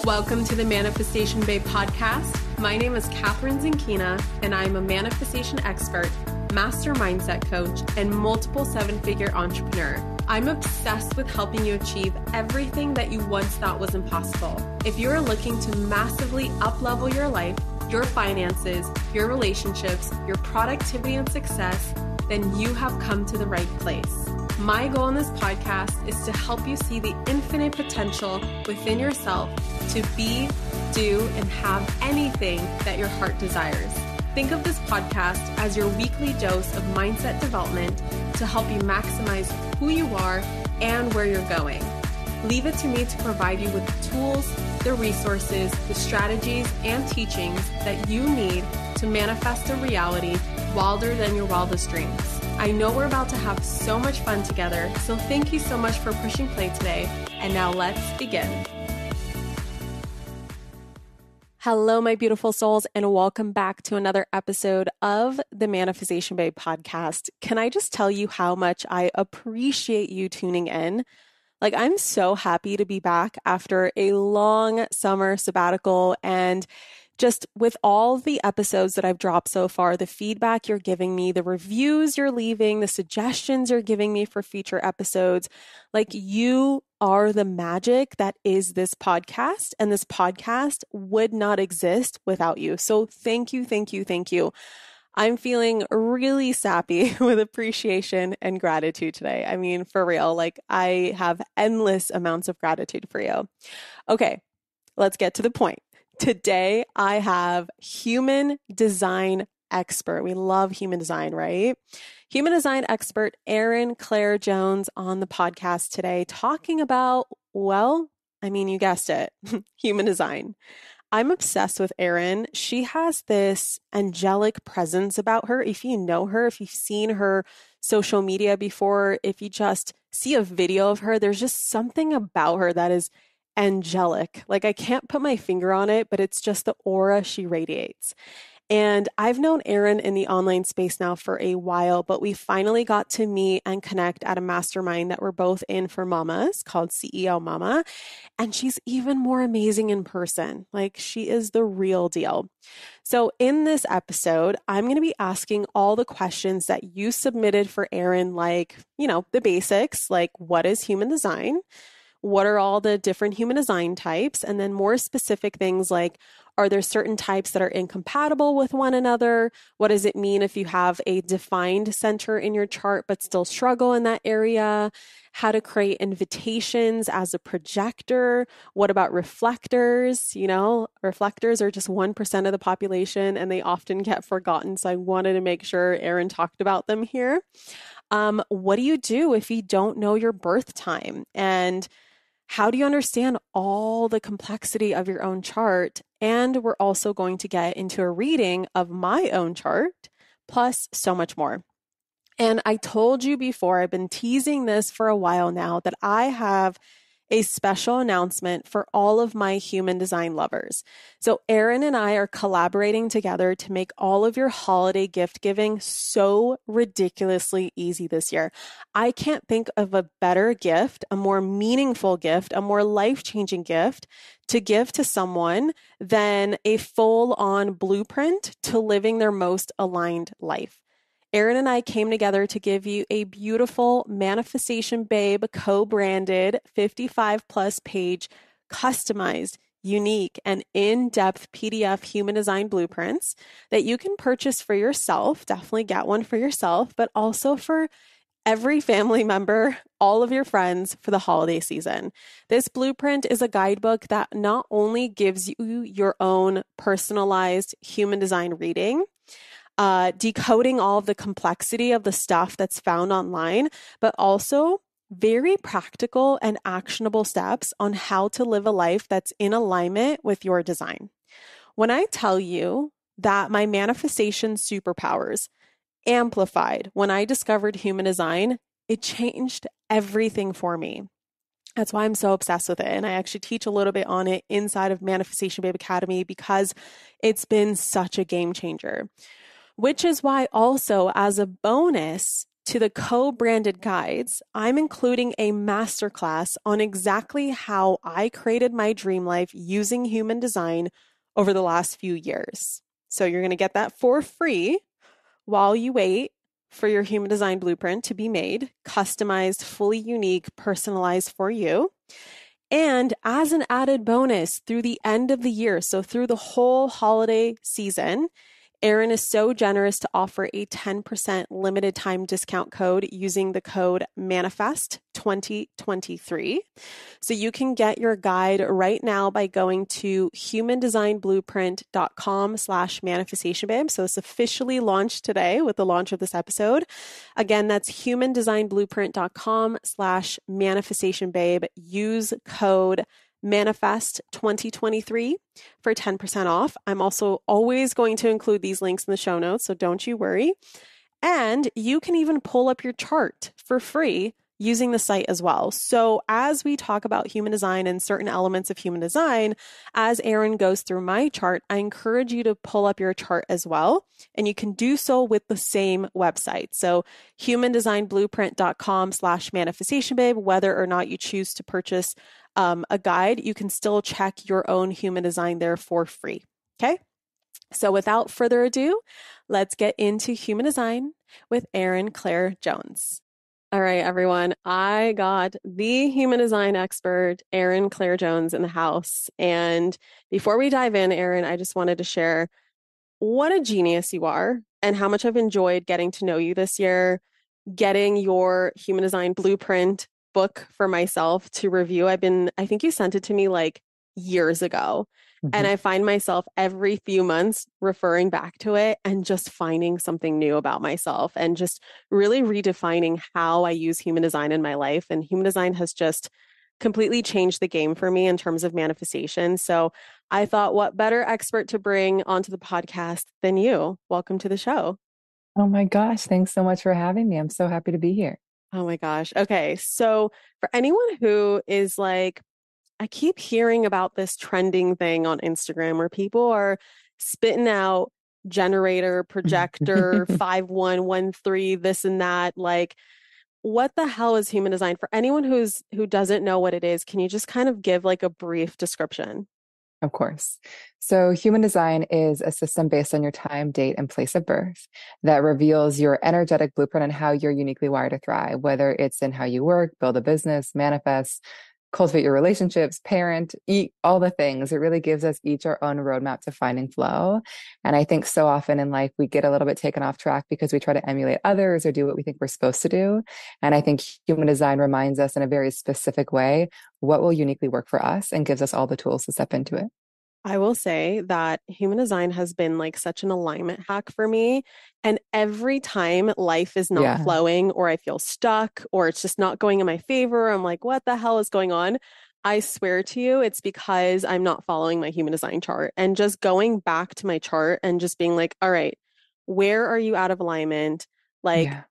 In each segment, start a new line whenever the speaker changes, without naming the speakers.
Welcome to the Manifestation Babe podcast. My name is Catherine Zinkina, and I'm a manifestation expert, master mindset coach, and multiple seven-figure entrepreneur. I'm obsessed with helping you achieve everything that you once thought was impossible. If you're looking to massively up-level your life, your finances, your relationships, your productivity and success, then you have come to the right place. My goal in this podcast is to help you see the infinite potential within yourself to be, do, and have anything that your heart desires. Think of this podcast as your weekly dose of mindset development to help you maximize who you are and where you're going. Leave it to me to provide you with the tools, the resources, the strategies, and teachings that you need to manifest a reality wilder than your wildest dreams. I know we're about to have so much fun together, so thank you so much for pushing play today. And now let's begin. Hello, my beautiful souls, and welcome back to another episode of the Manifestation Babe podcast. Can I just tell you how much I appreciate you tuning in? I'm so happy to be back after a long summer sabbatical, and just with all the episodes that I've dropped so far, the feedback you're giving me, the reviews you're leaving, the suggestions you're giving me for future episodes, you are the magic that is this podcast, and this podcast would not exist without you. So thank you, thank you, thank you. I'm feeling really sappy with appreciation and gratitude today. I mean, for real, I have endless amounts of gratitude for you. Okay, let's get to the point. Today, I have human design expert. We love human design, right? Human design expert Erin Claire Jones on the podcast today talking about, you guessed it, human design. I'm obsessed with Erin. She has this angelic presence about her. If you know her, if you've seen her social media before, if you just see a video of her, there's just something about her that is angelic. I can't put my finger on it, but it's just the aura she radiates. And I've known Erin in the online space now for a while, but we finally got to meet and connect at a mastermind that we're both in for mamas called CEO Mama. And she's even more amazing in person. She is the real deal. So in this episode, I'm going to be asking all the questions that you submitted for Erin, the basics, what is human design? What are all the different human design types? And then more specific things are there certain types that are incompatible with one another? What does it mean if you have a defined center in your chart but still struggle in that area? How to create invitations as a projector? What about reflectors? Reflectors are just 1% of the population and they often get forgotten. So I wanted to make sure Erin talked about them here. What do you do if you don't know your birth time? And how do you understand all the complexity of your own chart? And we're also going to get into a reading of my own chart, plus so much more. And I told you before, I've been teasing this for a while now, that I have a special announcement for all of my human design lovers. So Erin and I are collaborating together to make all of your holiday gift giving so ridiculously easy this year. I can't think of a better gift, a more meaningful gift, a more life-changing gift to give to someone than a full-on blueprint to living their most aligned life. Erin and I came together to give you a beautiful Manifestation Babe co-branded 55 plus page customized, unique, and in-depth PDF human design blueprints that you can purchase for yourself. Definitely get one for yourself, but also for every family member, all of your friends for the holiday season. This blueprint is a guidebook that not only gives you your own personalized human design reading, decoding all of the complexity of the stuff that's found online, but also very practical and actionable steps on how to live a life that's in alignment with your design. When I tell you that my manifestation superpowers amplified when I discovered human design, it changed everything for me. That's why I'm so obsessed with it. And I actually teach a little bit on it inside of Manifestation Babe Academy because it's been such a game changer. Which is why also as a bonus to the co-branded guides, I'm including a masterclass on exactly how I created my dream life using human design over the last few years. So you're going to get that for free while you wait for your human design blueprint to be made, customized, fully unique, personalized for you. And as an added bonus through the end of the year, so through the whole holiday season, Erin is so generous to offer a 10% limited time discount code using the code MANIFEST2023. So you can get your guide right now by going to humandesignblueprint.com/manifestationbabe. So it's officially launched today with the launch of this episode. Again, that's humandesignblueprint.com/manifestationbabe. Use code Manifest 2023 for 10% off. I'm also always going to include these links in the show notes, so don't you worry. And you can even pull up your chart for free using the site as well. So as we talk about human design and certain elements of human design, as Erin goes through my chart, I encourage you to pull up your chart as well. And you can do so with the same website. So humandesignblueprint.com/manifestationbabe, whether or not you choose to purchase a guide, you can still check your own human design there for free. Okay. So without further ado, let's get into human design with Erin Claire Jones. All right, everyone. I got the human design expert, Erin Claire Jones, in the house. And before we dive in, Erin, I just wanted to share what a genius you are and how much I've enjoyed getting to know you this year, getting your human design blueprint book for myself to review. I think you sent it to me like years ago. And I find myself every few months referring back to it and just finding something new about myself and just really redefining how I use human design in my life. And human design has just completely changed the game for me in terms of manifestation. So I thought, what better expert to bring onto the podcast than you? Welcome to the show.
Oh my gosh, thanks so much for having me. I'm so happy to be here.
Oh my gosh. Okay. So for anyone who is like, I keep hearing about this trending thing on Instagram where people are spitting out generator, projector, 5113, this and that. Like, what the hell is human design? For anyone who doesn't know what it is, can you just kind of give like a brief description?
Of course. So, human design is a system based on your time, date, and place of birth that reveals your energetic blueprint and how you're uniquely wired to thrive, whether it's in how you work, build a business, manifest, cultivate your relationships, parent, eat, all the things. It really gives us each our own roadmap to finding flow. And I think so often in life, we get a little bit taken off track because we try to emulate others or do what we think we're supposed to do. And I think human design reminds us in a very specific way what will uniquely work for us and gives us all the tools to step into it.
I will say that human design has been like such an alignment hack for me. And every time life is not
Yeah.
flowing or I feel stuck or it's just not going in my favor, I'm like, what the hell is going on? I swear to you, it's because I'm not following my human design chart and just going back to my chart and just being like, all right, where are you out of alignment? Like,
Yeah.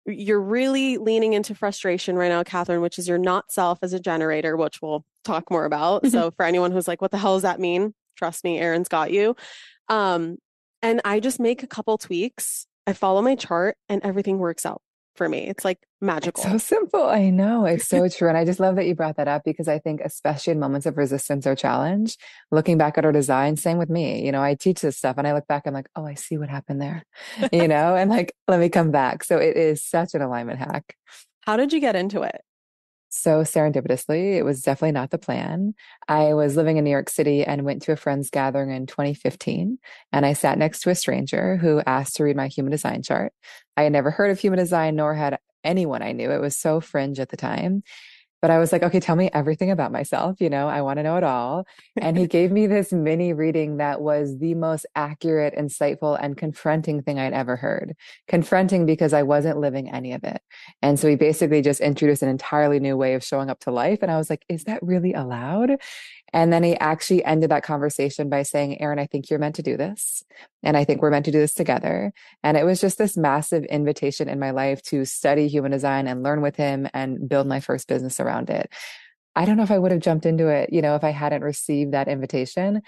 you're really leaning into frustration right now, Catherine, which is you're not self as a generator, which we'll talk more about. So for anyone who's like, what the hell does that mean? Trust me, Erin's got you. Um, and I just make a couple tweaks. I follow my chart and everything works out for me. It's like
It's so
magical.
simple. I know. It's so true. And I just love that you brought that up because I think, especially in moments of resistance or challenge, looking back at our design, same with me. I teach this stuff and I look back, I'm like, oh, I see what happened there, and like, let me come back. So it is such an alignment hack.
How did you get into it?
So serendipitously, it was definitely not the plan. I was living in New York City and went to a friend's gathering in 2015. And I sat next to a stranger who asked to read my human design chart. I had never heard of human design, nor had anyone I knew. It was so fringe at the time. But I was like, okay, tell me everything about myself. I want to know it all. And he gave me this mini reading that was the most accurate, insightful, and confronting thing I'd ever heard. Confronting because I wasn't living any of it. And so he basically just introduced an entirely new way of showing up to life. And I was like, is that really allowed? And then he actually ended that conversation by saying, Erin, I think you're meant to do this. And I think we're meant to do this together. And it was just this massive invitation in my life to study human design and learn with him and build my first business around it. I don't know if I would have jumped into it, if I hadn't received that invitation.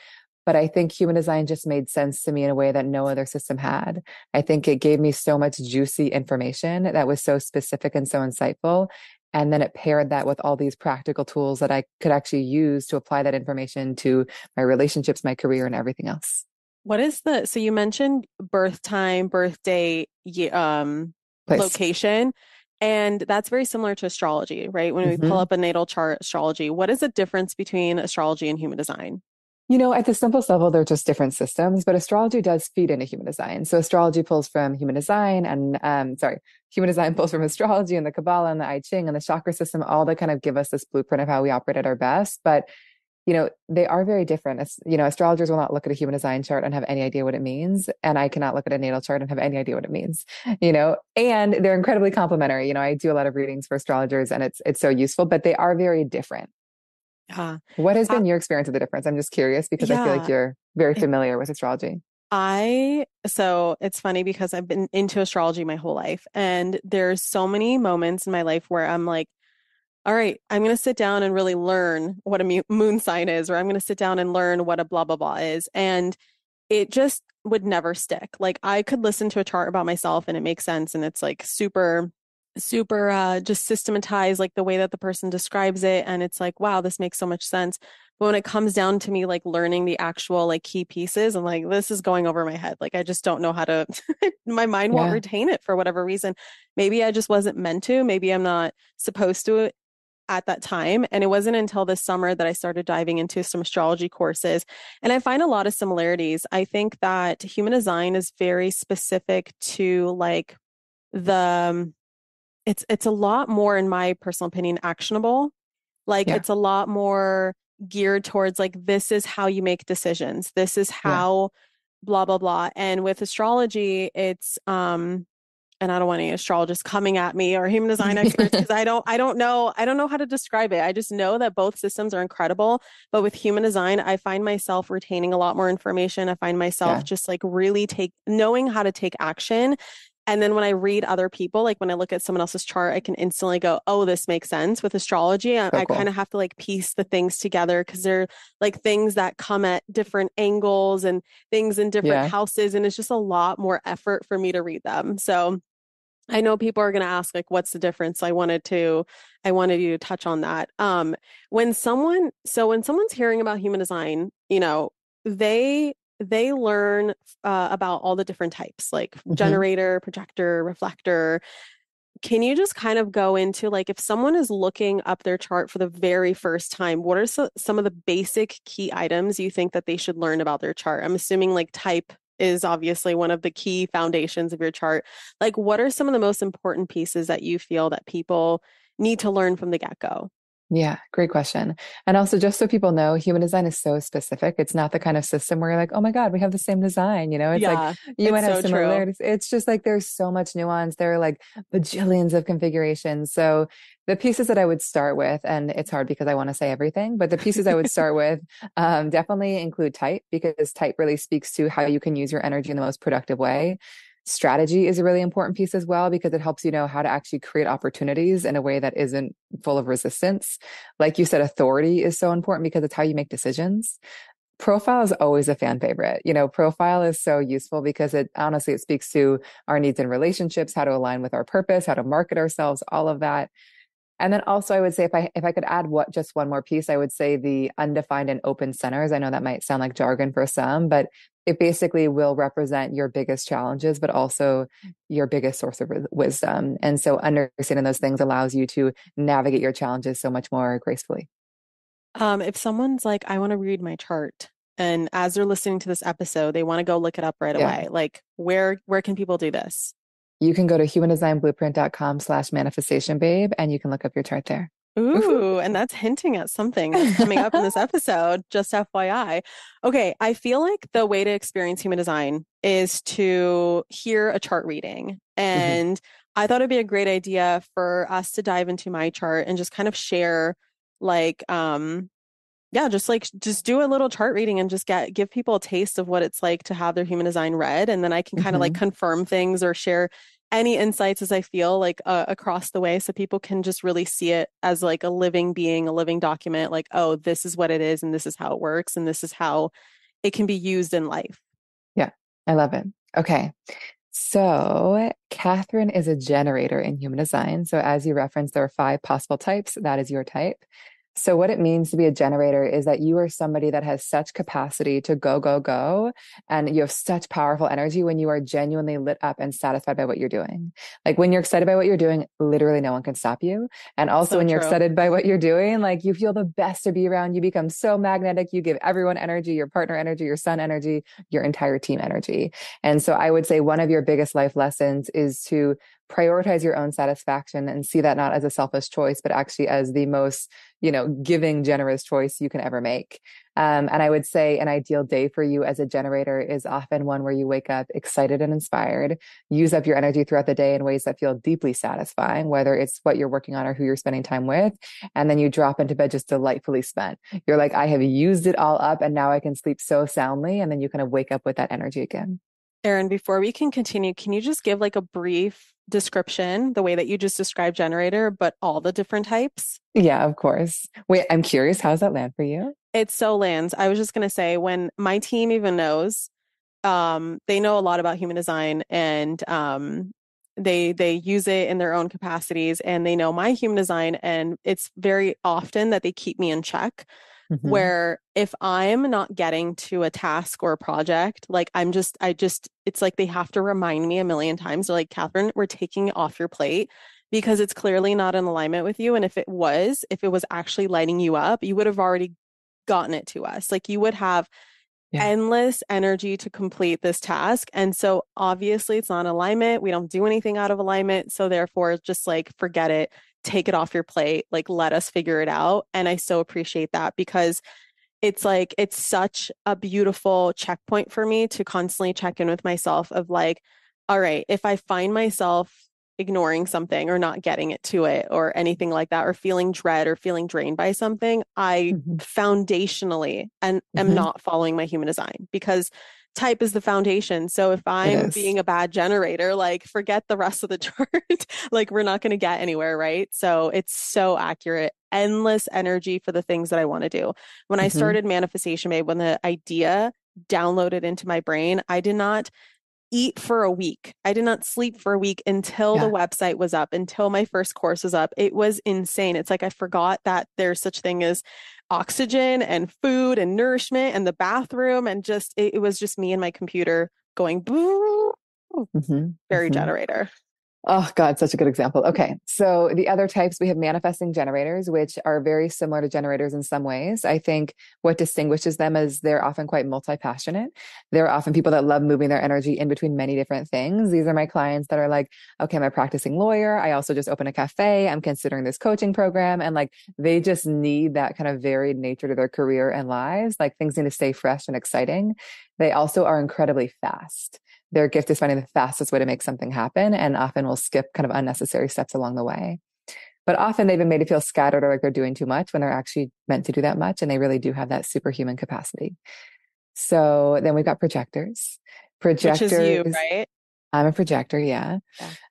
But I think human design just made sense to me in a way that no other system had. I think it gave me so much juicy information that was so specific and so insightful. And then it paired that with all these practical tools that I could actually use to apply that information to my relationships, my career, and everything else.
What is so you mentioned birth time, birth date,
Place.
location, and that's very similar to astrology, right? When we pull
hmm
up a natal chart, astrology, what is the difference between astrology and human design?
At the simplest level, they're just different systems, but astrology does feed into human design. So astrology pulls from human design and, human design pulls from astrology and the Kabbalah and the I Ching and the chakra system, all that kind of give us this blueprint of how we operate at our best. But they are very different. Astrologers will not look at a human design chart and have any idea what it means. And I cannot look at a natal chart and have any idea what it means, and they're incredibly complementary. I do a lot of readings for astrologers and it's so useful, but they are very different.
Yeah.
What has been your experience of the difference? I'm just curious because I feel like
Yeah.
you're very familiar with astrology.
So it's funny because I've been into astrology my whole life, and there's so many moments in my life where I'm like, all right, I'm going to sit down and really learn what a moon sign is, or I'm going to sit down and learn what a blah, blah, blah is. And it just would never stick. Like I could listen to a chart about myself and it makes sense. And it's like super, super just systematized, like the way that the person describes it. And it's like, wow, this makes so much sense. But when it comes down to me, like learning the actual like key pieces, I'm like, this is going over my head. Like I just don't know how to, my mind won't
Yeah.
retain it for whatever reason. Maybe I just wasn't meant to. Maybe I'm not supposed to at that time. And it wasn't until this summer that I started diving into some astrology courses. And I find a lot of similarities. I think that human design is very specific to like the it's a lot more, in my personal opinion, actionable. Like
Yeah.
it's a lot more geared towards like this is how you make decisions. This is
Yeah.
how blah blah blah. And with astrology, it's and I don't want any astrologists coming at me or human design experts because I don't know how to describe it. I just know that both systems are incredible, but with human design, I find myself retaining a lot more information. I find myself
Yeah.
just like really knowing how to take action. And then when I read other people, like when I look at someone else's chart, I can instantly go, oh, this makes sense. With astrology,
So
I kind
cool.
of have to like piece the things together because they're like things that come at different angles and things in different
Yeah.
houses. And it's just a lot more effort for me to read them. So I know people are going to ask like what's the difference? I wanted you to touch on that. When someone's hearing about human design, they they learn about all the different types like
hmm
generator, projector, reflector. Can you just kind of go into like if someone is looking up their chart for the very first time, what are some of the basic key items you think that they should learn about their chart? I'm assuming like type is obviously one of the key foundations of your chart. Like, what are some of the most important pieces that you feel that people need to learn from the get-go?
Yeah, great question. And also, just so people know, human design is so specific. It's not the kind of system where you're like, oh my God, we have the same design. It's like
Yeah,
you
it's
might have
so true.
similarities. It's just like there's so much nuance. There are like bajillions of configurations. So the pieces that I would start with, and it's hard because I want to say everything, but the pieces I would start with definitely include type because type really speaks to how you can use your energy in the most productive way. Strategy is a really important piece as well because it helps you know how to actually create opportunities in a way that isn't full of resistance. Like you said, authority is so important because it's how you make decisions. Profile is always a fan favorite. Profile is so useful because it speaks to our needs in relationships, how to align with our purpose, how to market ourselves, all of that. And then also I would say if I could add just one more piece, I would say the undefined and open centers. I know that might sound like jargon for some, but it basically will represent your biggest challenges, but also your biggest source of wisdom. And so understanding those things allows you to navigate your challenges so much more gracefully.
If someone's like, I want to read my chart, and as they're listening to this episode, they want to go look it up right
Yeah.
away. Like, where can people do this?
You can go to humandesignblueprint.com/manifestation babe and you can look up your chart there. Woohoo.
Ooh, and that's hinting at something that's coming up in this episode, just FYI. Okay, I feel like the way to experience human design is to hear a chart reading.
Mhm.
And I thought it'd be a great idea for us to dive into my chart and just kind of share like yeah, just do a little chart reading and just give people a taste of what it's like to have their human design read. And then I can kind of like
Mhm.
confirm things or share any insights as I feel like across the way so people can just really see it as like a living being, a living document, like, oh, this is what it is and this is how it works and this is how it can be used in life.
Yeah, I love it. Okay. So, Catherine is a generator in human design. So, as you referenced, there are five possible types. That is your type. So, what it means to be a generator is that you are somebody that has such capacity to go, go, go. And you have such powerful energy when you are genuinely lit up and satisfied by what you're doing. Like when you're excited by what you're doing, literally no one can stop you. And also
So
when you're
true.
excited by what you're doing, like you feel the best to be around. You become so magnetic. You give everyone energy, your partner energy, your son energy, your entire team energy. And so I would say one of your biggest life lessons is to prioritize your own satisfaction and see that not as a selfish choice, but actually as the most, giving, generous choice you can ever make. And I would say an ideal day for you as a generator is often one where you wake up excited and inspired, use up your energy throughout the day in ways that feel deeply satisfying, whether it's what you're working on or who you're spending time with. And then you drop into bed just delightfully spent. You're like, I have used it all up and now I can sleep so soundly. And then you kind of wake up with that energy again.
Erin, before we can continue, can you just give like a brief description, the way that you just described generator, but all the different types?
Yeah, of course. Wait, I'm curious, how's that land for you?
It so lands. I was just going to say, when my team even knows, they know a lot about human design, and they use it in their own capacities, and they know my human design, and it's very often that they keep me in check.
Hmm.
Where if I'm not getting to a task or a project, like it's like they have to remind me a million times. They're like, Catherine, we're taking it off your plate because it's clearly not in alignment with you. And if it was actually lighting you up, you would have already gotten it to us. Like you would have
Yeah.
endless energy to complete this task. And so obviously it's not in alignment. We don't do anything out of alignment. So therefore, just like forget it, take it off your plate, like let us figure it out. And I so appreciate that because it's like it's such a beautiful checkpoint for me to constantly check in with myself of like, all right, if I find myself ignoring something or not getting it to it or anything like that, or feeling dread or feeling drained by something, I
Hmm.
foundationally and am
Hmm.
not following my human design because type is the foundation. So if
It
I'm
is.
being a bad generator, like forget the rest of the chart. Like we're not going to get anywhere, right? So it's so accurate. Endless energy for the things that I want to do. When I
Hmm.
started Manifestation Babe, when the idea downloaded into my brain, I did not eat for a week. I did not sleep for a week until the
Yeah.
website was up, until my first course was up. It was insane. It's like I forgot that there's such thing as oxygen and food and nourishment and the bathroom and just it was just me and my computer going boo.
Hmm.
Very
Hmm.
generator.
Oh, God, such a good example. Okay. So the other types, we have manifesting generators, which are very similar to generators in some ways. I think what distinguishes them is they're often quite multi-passionate. They're often people that love moving their energy in between many different things. These are my clients that are like, okay, I'm a practicing lawyer. I also just opened a cafe. I'm considering this coaching program. And like, they just need that kind of varied nature to their career and lives. Like things need to stay fresh and exciting. They also are incredibly fast. Their gift is finding the fastest way to make something happen and often will skip kind of unnecessary steps along the way. But often they've been made to feel scattered or like they're doing too much when they're actually meant to do that much. And they really do have that superhuman capacity. So then we've got projectors.
Which is you,
Projectors,
right?
I'm a projector, yeah.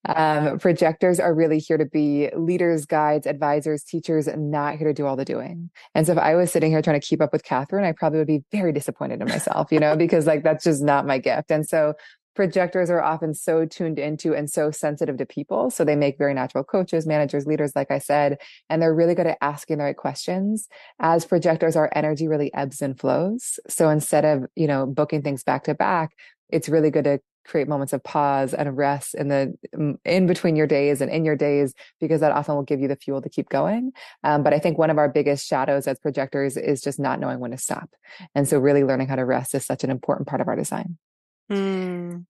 Yeah.
Projectors are really here to be leaders, guides, advisors, teachers, not here to do all the doing. And so if I was sitting here trying to keep up with Catherine, I probably would be very disappointed in myself, because like that's just not my gift. And so projectors are often so tuned into and so sensitive to people. So they make very natural coaches, managers, leaders, like I said, and they're really good at asking the right questions. As projectors, our energy really ebbs and flows. So instead of, booking things back to back, it's really good to create moments of pause and rest in between your days and in your days, because that often will give you the fuel to keep going. But I think one of our biggest shadows as projectors is just not knowing when to stop. And so really learning how to rest is such an important part of our design.
Mm.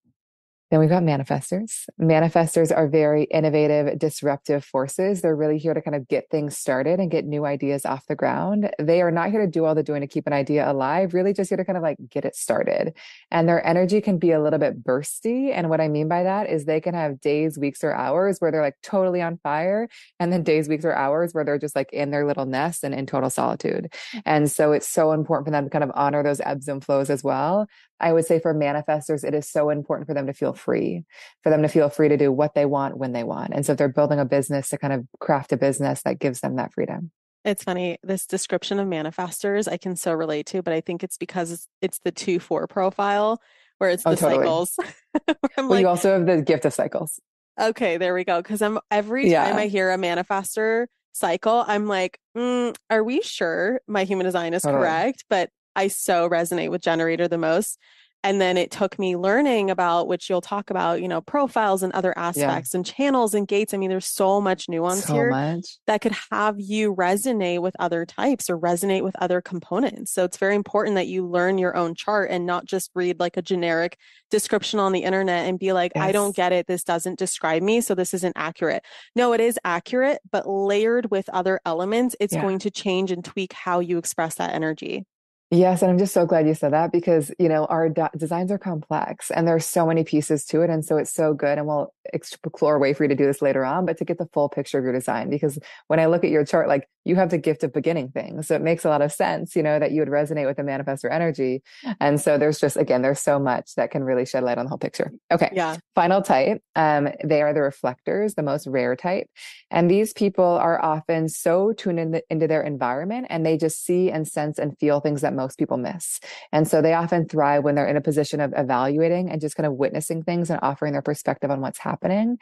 Then we've got manifestors. Manifestors are very innovative, disruptive forces. They're really here to kind of get things started and get new ideas off the ground. They are not here to do all the doing to keep an idea alive, really just here to kind of like get it started. And their energy can be a little bit bursty. And what I mean by that is they can have days, weeks, or hours where they're like totally on fire. And then days, weeks, or hours where they're just like in their little nest and in total solitude. And so it's so important for them to kind of honor those ebbs and flows as well. I would say for manifestors, it is so important for them to feel free, for them to feel free to do what they want when they want. And so if they're building a business, to kind of craft a business that gives them that freedom.
It's funny, this description of manifestors I can so relate to, but I think it's because it's the 2-4 profile where it's
Oh,
the
totally.
cycles. Where I'm
Well, you
like,
also have the gift of cycles.
okay, there we go. Because I'm every time I
Yeah,
hear a manifestor cycle, I'm like, are we sure my human design is
totally.
correct? But I so resonate with generator the most. And then it took me learning about, which you'll talk about, profiles and other
Yeah,
aspects and channels and gates. I mean, there's so much nuance
so
here
much.
that could have you resonate with other types or resonate with other components. So it's very important that you learn your own chart and not just read like a generic description on the internet and be like, I don't
Yes.
get it. This doesn't describe me. So this isn't accurate. No, it is accurate, but layered with other elements, it's
Yeah.
going to change and tweak how you express that energy.
Yes, and I'm just so glad you said that because, our designs are complex and there's so many pieces to it. And so it's so good. And we'll explore a way for you to do this later on, but to get the full picture of your design, because when I look at your chart, like you have the gift of beginning things. So it makes a lot of sense, that you would resonate with the manifestor energy. And so there's just, again, there's so much that can really shed light on the whole picture. Okay.
Yeah.
Final type. They are the reflectors, the most rare type. And these people are often so tuned into their environment and they just see and sense and feel things that most people miss. And so they often thrive when they're in a position of evaluating and just kind of witnessing things and offering their perspective on what's happening.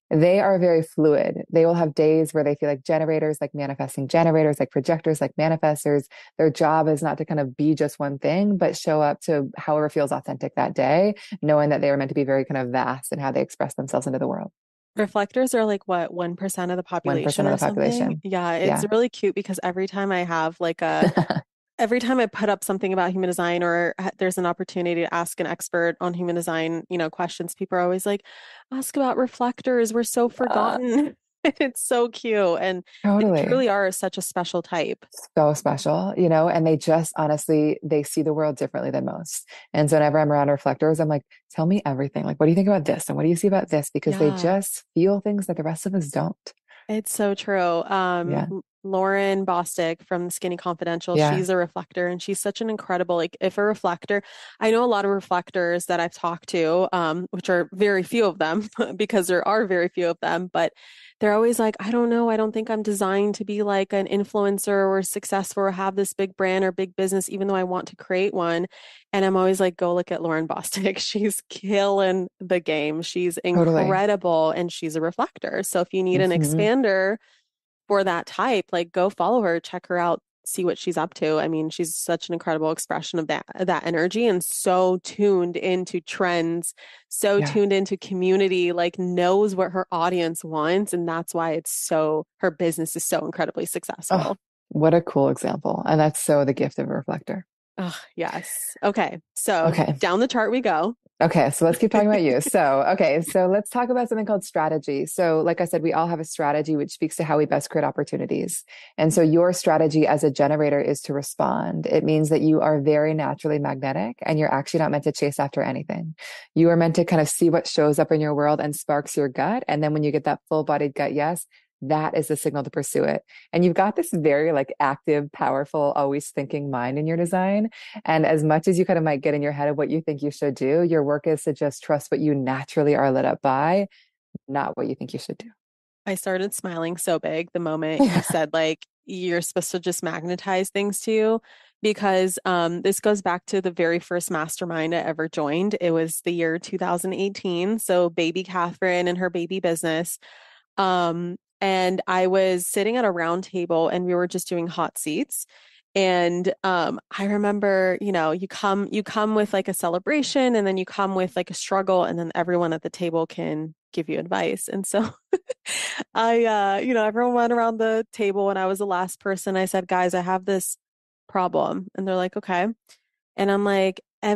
They are very fluid. They will have days where they feel like generators, like manifesting generators, like projectors, like manifestors. Their job is not to kind of be just one thing, but show up to however feels authentic that day, knowing that they are meant to be very kind of vast in how they express themselves into the world.
Reflectors are like what, 1% of the population
1% of
or
the
something?
population.
Yeah, it's
Yeah.
really cute because every time I put up something about human design or there's an opportunity to ask an expert on human design, questions, people are always like, ask about reflectors. We're so
Uh,
forgotten. It's so cute. And they
totally.
truly are such a special type.
So special, and they just honestly, they see the world differently than most. And so whenever I'm around reflectors, I'm like, tell me everything. Like, what do you think about this? And what do you see about this? Because they
Yeah.
just feel things that the rest of us don't.
It's so true.
Yeah.
Lauren Bostick from Skinny Confidential,
Yeah.
she's a reflector and she's such an incredible, like if a reflector, I know a lot of reflectors that I've talked to, which are very few of them because there are very few of them, but they're always like, I don't know, I don't think I'm designed to be like an influencer or successful or have this big brand or big business, even though I want to create one. And I'm always like, go look at Lauren Bostick. She's killing the game. She's
Totally.
incredible and she's a reflector. So if you need an
Hmm.
expander for that type, like go follow her, check her out, see what she's up to. I mean, she's such an incredible expression of that energy and so tuned into trends, so
Yeah.
tuned into community, like knows what her audience wants. And that's why her business is so incredibly
Oh,
successful.
what a cool example. And that's so the gift of a reflector.
Oh, yes. Okay. So
Okay.
down the chart we go.
Okay, so let's keep talking about you. So let's talk about something called strategy. So, like I said, we all have a strategy which speaks to how we best create opportunities. And so, your strategy as a generator is to respond. It means that you are very naturally magnetic and you're actually not meant to chase after anything. You are meant to kind of see what shows up in your world and sparks your gut. And then, when you get that full bodied gut yes, that is the signal to pursue it. And you've got this very like active, powerful, always thinking mind in your design. And as much as you kind of might get in your head of what you think you should do, your work is to just trust what you naturally are lit up by, not what you think you should do.
I started smiling so big the moment you said like you're supposed to just magnetize things to you because this goes back to the very first mastermind I ever joined. It was the year 2018. So baby Catherine and her baby business. And I was sitting at a round table and we were just doing hot seats. And I remember, you come with like a celebration and then you come with like a struggle, and then everyone at the table can give you advice. And so everyone went around the table and I was the last person. I said, guys, I have this problem. And they're like, okay. And I'm like, I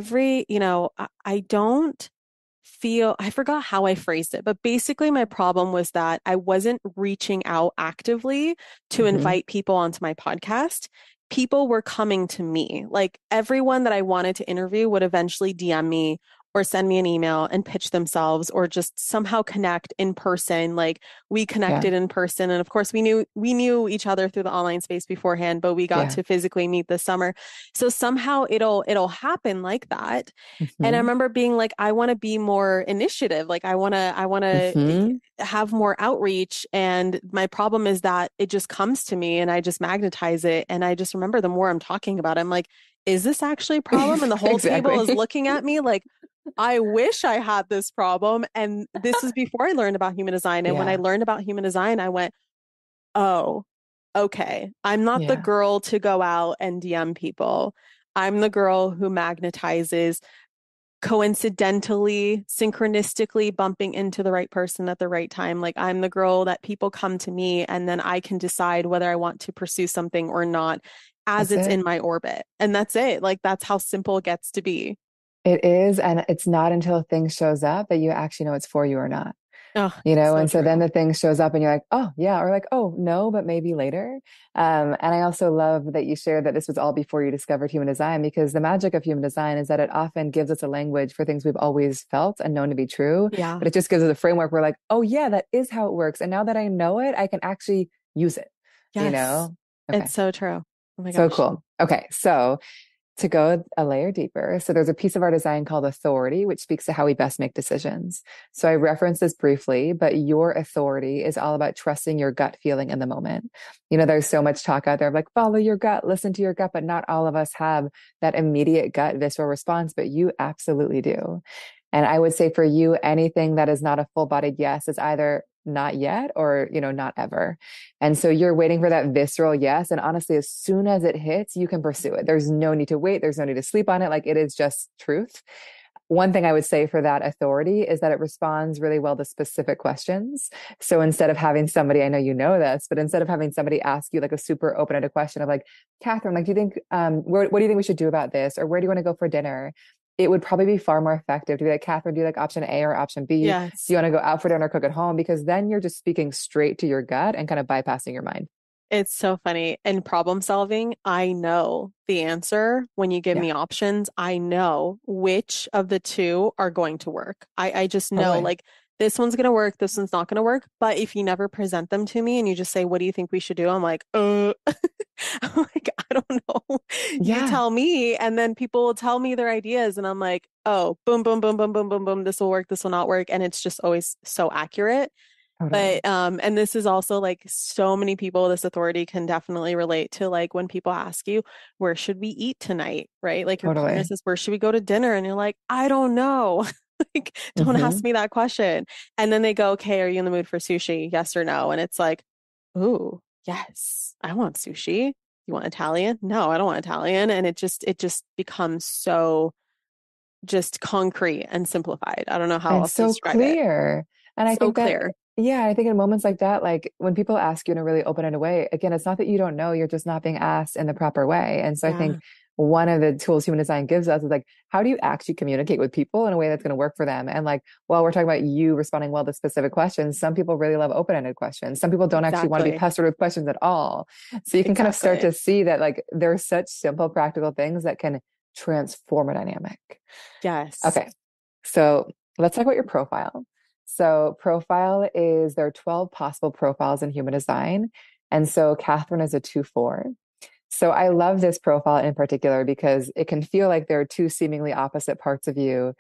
don't I forgot how I phrased it, but basically my problem was that I wasn't reaching out actively to
Hmm.
invite people onto my podcast. People were coming to me. Like everyone that I wanted to interview would eventually DM me or send me an email and pitch themselves or just somehow connect in person. Like we
Yeah.
connected in person. And of course we knew each other through the online space beforehand, but we got
Yeah.
to physically meet this summer. So somehow it'll happen like that. And I
Hmm.
remember being like, I want to be more initiative. Like I want to
Hmm.
have more outreach. And my problem is that it just comes to me and I just magnetize it. And I just remember the more I'm talking about it, I'm like, is this actually a problem? And the whole table is
Exactly.
looking at me like, I wish I had this problem. And this is before I learned about human design. And when I
Yeah.
learned about human design, I went, oh, okay. I'm not the
Yeah.
girl to go out and DM people. I'm the girl who magnetizes coincidentally, synchronistically bumping into the right person at the right time. Like I'm the girl that people come to me and then I can decide whether I want to pursue something or not as
That's
it's
it.
in my orbit. And that's it. Like that's how simple it gets to be.
It is. And it's not until a thing shows up that you actually know it's for you or not.
Oh, so
And so then
true.
the thing shows up and you're like, oh, yeah, or like, oh, no, but maybe later. And I also love that you shared that this was all before you discovered human design, because the magic of human design is that it often gives us a language for things we've always felt and known to be true,
Yeah.
but it just gives us a framework. We're like, oh, yeah, that is how it works. And now that I know it, I can actually use it, you
Yes.
know? Okay.
It's so true. Oh my
So
gosh.
cool. Okay. So to go a layer deeper. So there's a piece of our design called authority, which speaks to how we best make decisions. So I referenced this briefly, but your authority is all about trusting your gut feeling in the moment. There's so much talk out there of like, follow your gut, listen to your gut, but not all of us have that immediate gut visceral response, but you absolutely do. And I would say for you, anything that is not a full bodied yes is either not yet or, not ever. And so you're waiting for that visceral yes. And honestly, as soon as it hits, you can pursue it. There's no need to wait. There's no need to sleep on it. Like it is just truth. One thing I would say for that authority is that it responds really well to specific questions. So instead of having somebody, I know you know this, but instead of having somebody ask you like a super open-ended question of like, Catherine, like, do you think, what do you think we should do about this? Or where do you want to go for dinner? It would probably be far more effective to be like, Catherine, do you like option A or option B? Do
Yes.
you want to go out for dinner or cook at home? Because then you're just speaking straight to your gut and kind of bypassing your mind.
It's so funny. In problem solving, I know the answer when you give
Yeah,
me options. I know which of the two are going to work. I just know
totally.
like this one's going to work, this one's not going to work. But if you never present them to me and you just say, what do you think we should do? I'm like, I'm like, I don't know. You
Yeah,
tell me. And then people will tell me their ideas. And I'm like, oh, boom, boom, boom, boom, boom, boom, boom. This will work. This will not work. And it's just always so accurate.
totally.
But and this is also like so many people, this authority can definitely relate to like when people ask you, where should we eat tonight? Right? Like your partner
Totally.
says, where should we go to dinner? And you're like, I don't know. Like, don't ask
Hmm.
me that question. And then they go, okay, are you in the mood for sushi? Yes or no? And it's like, ooh, yes, I want sushi. You want Italian? No, I don't want Italian. And it just becomes so just concrete and simplified. I don't know how
And
else to
so
describe it.
clear. And I
So
think that,
clear.
yeah, I think in moments like that, like when people ask you in a really open-ended way, again, it's not that you don't know, you're just not being asked in the proper way. And so I think
Yeah,
one of the tools human design gives us is like, how do you actually communicate with people in a way that's going to work for them? And like, while we're talking about you responding well to specific questions, some people really love open-ended questions. Some people don't actually want to be
exactly.
pestered with questions at all. So you can kind of start
Exactly.
to see that like there's such simple, practical things that can transform a dynamic.
Yes.
Okay. So let's talk about your profile. So profile is there are 12 possible profiles in human design. And so Catherine is a 2-4. So I love this profile in particular because it can feel like there are two seemingly opposite parts of you,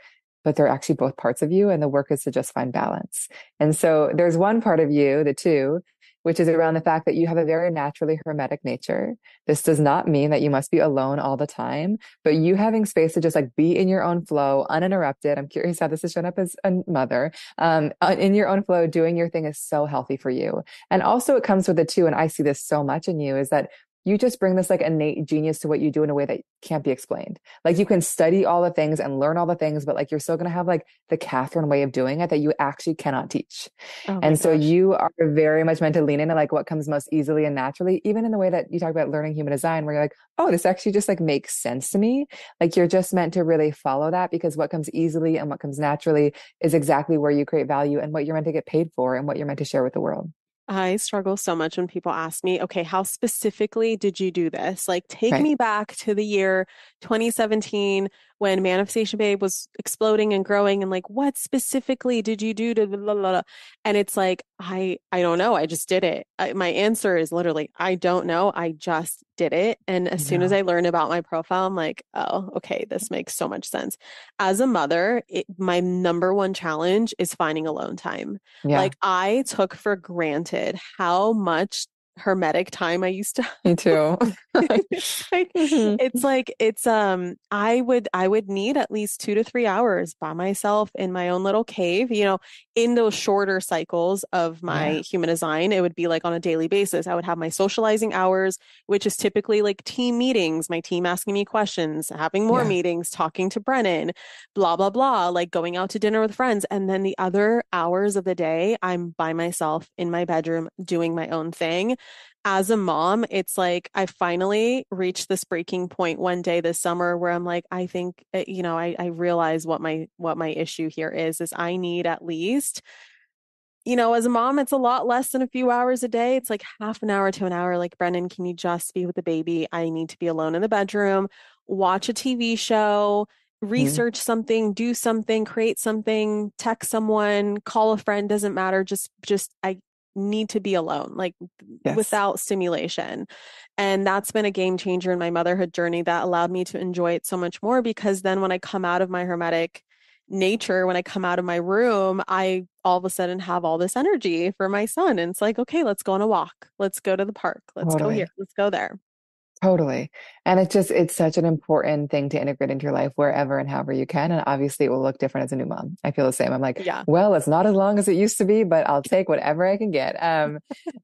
but they're actually both parts of you. And the work is to just find balance. And so there's one part of you, the two, which is around the fact that you have a very naturally hermetic nature. This does not mean that you must be alone all the time, but you having space to just like be in your own flow, uninterrupted. I'm curious how this has shown up as a mother. In your own flow, doing your thing is so healthy for you. And also it comes with it too. And I see this so much in you is that you just bring this like innate genius to what you do in a way that can't be explained. Like you can study all the things and learn all the things, but like you're still going to have like the Catherine way of doing it that you actually cannot teach.
Oh my
And so
gosh.
you are very much meant to lean into like what comes most easily and naturally, even in the way that you talk about learning human design, where you're like, oh, this actually just like makes sense to me. Like you're just meant to really follow that because what comes easily and what comes naturally is exactly where you create value and what you're meant to get paid for and what you're meant to share with the world.
I struggle so much when people ask me, okay, how specifically did you do this? Like, take
Right.
me back to the year 2017 when Manifestation Babe was exploding and growing, and like, what specifically did you do to blah, blah, blah? And it's like, I don't know. I just did it. My answer is literally, I don't know. I just did it. And as soon as
No.
I learn about my profile, I'm like, oh, okay, this makes so much sense. As a mother, my number one challenge is finding alone time.
Yeah,
Like I took for granted how much hermetic time I used to
me too.
like
Mhm.
I would need at least 2 to 3 hours by myself in my own little cave, in those shorter cycles of my
Yeah,
human design. It would be like on a daily basis. I would have my socializing hours, which is typically like team meetings, my team asking me questions, having more
yeah,
meetings, talking to Brennan, blah, blah, blah, like going out to dinner with friends. And then the other hours of the day, I'm by myself in my bedroom doing my own thing. As a mom, it's like I finally reached this breaking point one day this summer where I'm like, I think, I realize what my issue here is I need at least, as a mom, it's a lot less than a few hours a day. It's like half an hour to an hour. Like, Brennan, can you just be with the baby? I need to be alone in the bedroom, watch a TV show,
mhm.
research something, do something, create something, text someone, call a friend, doesn't matter. Just I need to be alone, like
Yes,
without stimulation. And that's been a game changer in my motherhood journey that allowed me to enjoy it so much more because then when I come out of my hermetic nature, when I come out of my room, I all of a sudden have all this energy for my son. And it's like, okay, let's go on a walk. Let's go to the park. Let's go here.
totally.
Let's go there.
Totally. And it's such an important thing to integrate into your life wherever and however you can. And obviously it will look different as a new mom. I feel the same. I'm like,
Yeah.
well, it's not as long as it used to be, but I'll take whatever I can get.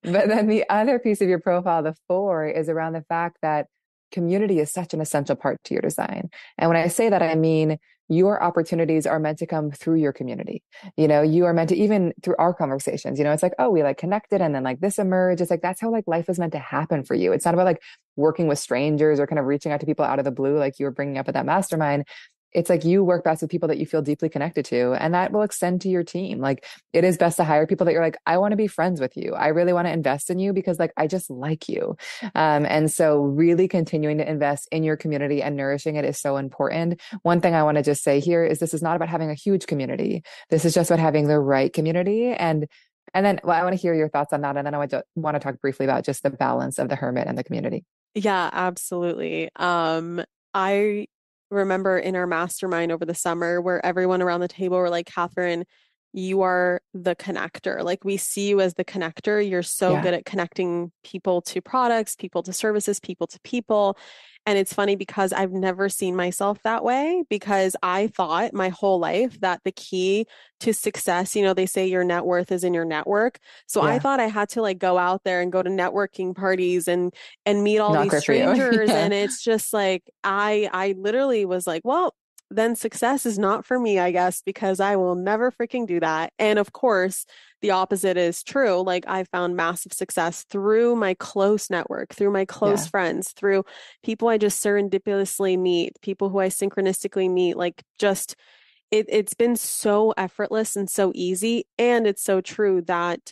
But then the other piece of your profile, the four, is around the fact that community is such an essential part to your design. And when I say that, I mean, your opportunities are meant to come through your community. You are meant to, even through our conversations, it's like, oh, we like connected and then like this emerged. It's like, that's how like life is meant to happen for you. It's not about like working with strangers or kind of reaching out to people out of the blue, like you were bringing up at that mastermind. It's like you work best with people that you feel deeply connected to, and that will extend to your team. Like it is best to hire people that you're like, I want to be friends with you. I really want to invest in you because like I just like you. And so really continuing to invest in your community and nourishing it is so important. One thing I want to just say here is this is not about having a huge community. This is just about having the right community. And then well, I want to hear your thoughts on that. And then I want to talk briefly about just the balance of the hermit and the community.
Yeah, absolutely. I remember in our mastermind over the summer where everyone around the table were like, Catherine, you are the connector. Like we see you as the connector. You're so
Yeah.
good at connecting people to products, people to services, people to people. And it's funny because I've never seen myself that way because I thought my whole life that the key to success, they say your net worth is in your network. So I
Yeah.
thought I had to like go out there and go to networking parties and meet all
Not
these
great for you.
strangers.
Yeah.
And it's just like I literally was like, well, then success is not for me, I guess, because I will never freaking do that. And of course, the opposite is true. Like I found massive success through my close network, through my close
Yeah.
friends, through people I just serendipitously meet, people who I synchronistically meet, like just it's been so effortless and so easy. And it's so true that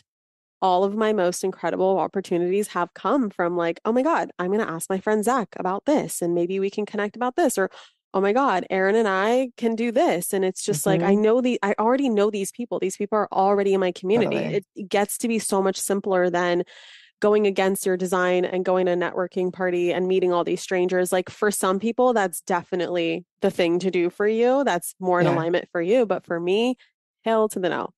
all of my most incredible opportunities have come from like, oh my God, I'm going to ask my friend Zach about this and maybe we can connect about this. Or, oh my God, Aaron and I can do this. And it's just like,
Hmm.
I already know these people. These people are already in my community.
Totally.
It gets to be so much simpler than going against your design and going to a networking party and meeting all these strangers. Like for some people, that's definitely the thing to do for you. That's more in
Yeah.
alignment for you. But for me, hell to the no.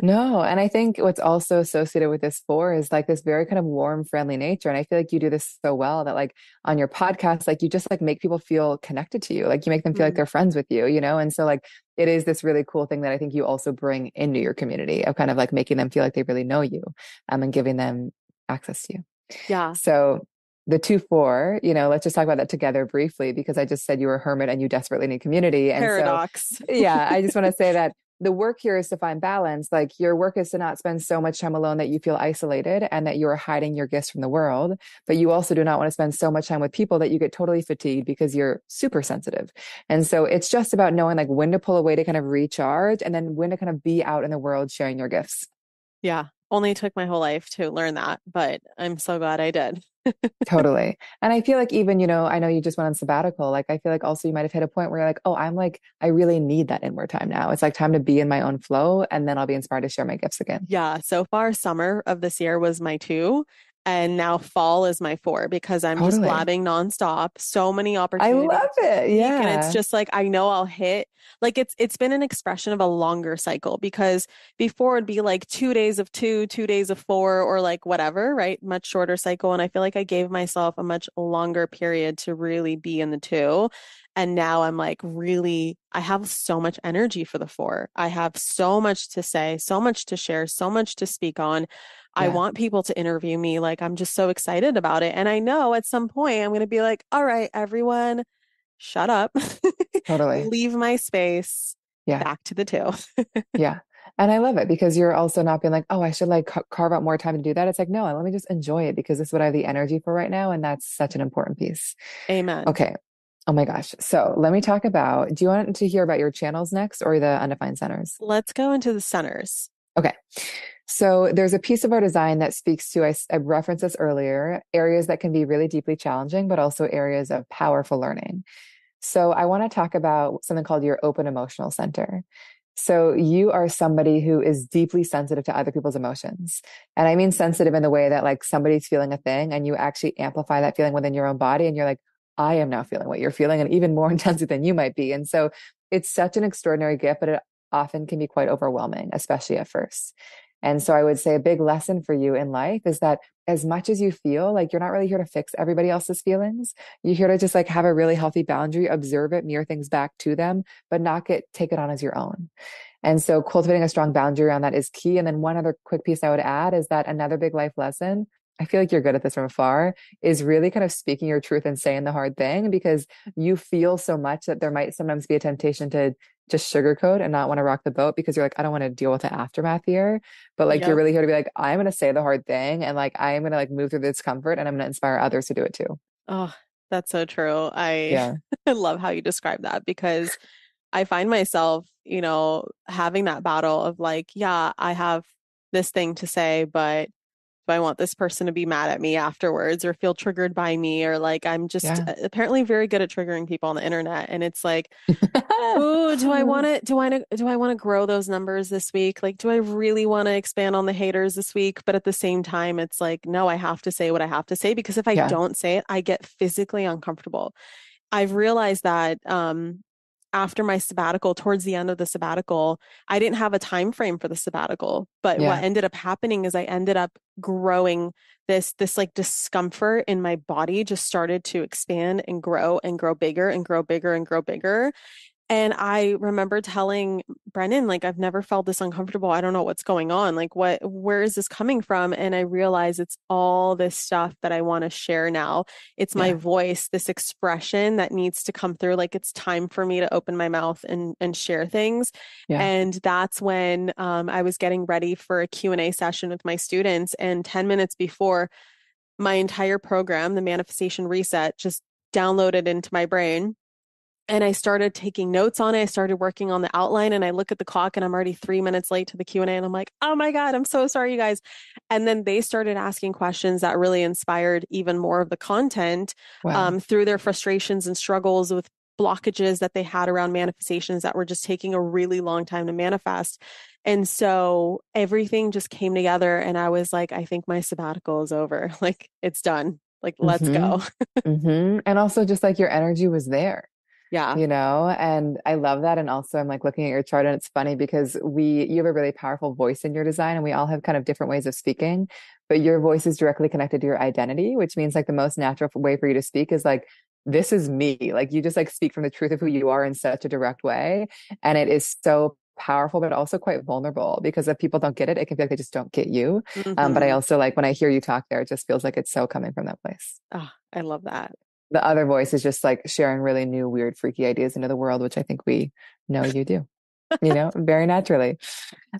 No, and I think what's also associated with this four is like this very kind of warm, friendly nature. And I feel like you do this so well that like on your podcast, like you just like make people feel connected to you. Like you make them feel like
Mm.
they're friends with you. And so like it is this really cool thing that I think you also bring into your community of kind of like making them feel like they really know you, and giving them access to you.
Yeah.
So the 2-4, let's just talk about that together briefly because I just said you were a hermit and you desperately need community. And so,
Paradox.
yeah, I just want to say that the work here is to find balance. Like your work is to not spend so much time alone that you feel isolated and that you are hiding your gifts from the world. But you also do not want to spend so much time with people that you get totally fatigued because you're super sensitive. And so it's just about knowing like when to pull away to kind of recharge and then when to kind of be out in the world sharing your gifts.
Yeah. Only took my whole life to learn that, but I'm so glad I did.
Totally. And I feel like even, I know you just went on sabbatical. Like, I feel like also you might have hit a point where you're like, oh, I'm like, I really need that inward time now. It's like time to be in my own flow. And then I'll be inspired to share my gifts again.
Yeah, so far summer of this year was my two, and now fall is my four because I'm just
Totally.
blabbing nonstop. So many
I
opportunities
love it.
this week, and it's
Yeah.
just like I know I'll hit like it's been an expression of a longer cycle because before it'd be like 2 days of two, 2 days of four, or like whatever, right? Much shorter cycle. And I feel like I gave myself a much longer period to really be in the two. And now I'm like, really, I have so much energy for the four. I have so much to say, so much to share, so much to speak on. I
Yeah.
want people to interview me. Like, I'm just so excited about it. And I know at some point I'm going to be like, all right, everyone, shut up,
Totally.
leave my space,
Yeah.
back to the two.
Yeah. And I love it because you're also not being like, oh, I should like carve out more time to do that. It's like, no, let me just enjoy it because this is what I have the energy for right now. And that's such an important piece.
Amen.
Okay. Oh my gosh. So let me talk about, do you want to hear about your channels next or the undefined centers?
Let's go into the centers.
Okay. So there's a piece of our design that speaks to, I referenced this earlier, areas that can be really deeply challenging, but also areas of powerful learning. So I want to talk about something called your open emotional center. So you are somebody who is deeply sensitive to other people's emotions. And I mean sensitive in the way that like somebody's feeling a thing and you actually amplify that feeling within your own body and you're like, I am now feeling what you're feeling and even more intensely than you might be. And so it's such an extraordinary gift, but it often can be quite overwhelming, especially at first. And so I would say a big lesson for you in life is that as much as you feel like you're not really here to fix everybody else's feelings, you're here to just like have a really healthy boundary, observe it, mirror things back to them, but not take it on as your own. And so cultivating a strong boundary around that is key. And then one other quick piece I would add is that another big life lesson, I feel like you're good at this from afar, is really kind of speaking your truth and saying the hard thing because you feel so much that there might sometimes be a temptation to just sugarcoat and not want to rock the boat because you're like, I don't want to deal with the aftermath here. But like, you're
Yep.
really here to be like, I'm going to say the hard thing and like, I'm going to like move through the discomfort and I'm going to inspire others to do it too.
Oh, that's so true. I
Yeah.
I love how you describe that because I find myself, having that battle of like, yeah, I have this thing to say, but do I want this person to be mad at me afterwards or feel triggered by me? Or like, I'm just
Yeah.
apparently very good at triggering people on the internet. And it's like, ooh, do I want to, do I want to grow those numbers this week? Like, do I really want to expand on the haters this week? But at the same time, it's like, no, I have to say what I have to say because if I
Yeah.
don't say it, I get physically uncomfortable. I've realized that after my sabbatical, towards the end of the sabbatical, I didn't have a time frame for the sabbatical. But what
Yeah.
ended up happening is I ended up growing this like discomfort in my body just started to expand and grow bigger and grow bigger and grow bigger. And I remember telling Brennan, like, I've never felt this uncomfortable. I don't know what's going on. Like, where is this coming from? And I realize it's all this stuff that I want to share now. It's my
Yeah.
voice, this expression that needs to come through. Like, it's time for me to open my mouth and share things.
Yeah.
And that's when I was getting ready for a Q&A session with my students. And 10 minutes before, my entire program, the Manifestation Reset, just downloaded into my brain and I started taking notes on it. I started working on the outline and I look at the clock and I'm already 3 minutes late to the Q&A and I'm like, oh my God, I'm so sorry, you guys. And then they started asking questions that really inspired even more of the content
Wow.
through their frustrations and struggles with blockages that they had around manifestations that were just taking a really long time to manifest. And so everything just came together and I was like, I think my sabbatical is over. Like it's done. Like, let's
Mm-hmm.
go.
Mm-hmm. And also just like your energy was there.
Yeah.
And I love that. And also I'm like looking at your chart and it's funny because you have a really powerful voice in your design and we all have kind of different ways of speaking, but your voice is directly connected to your identity, which means like the most natural way for you to speak is like, this is me. Like you just like speak from the truth of who you are in such a direct way. And it is so powerful, but also quite vulnerable because if people don't get it, it can feel like they just don't get you. But I
Hmm.
also like when I hear you talk there, it just feels like it's so coming from that place.
Oh, I love that.
The other voice is just like sharing really new, weird, freaky ideas into the world, which I think we know you do. very naturally.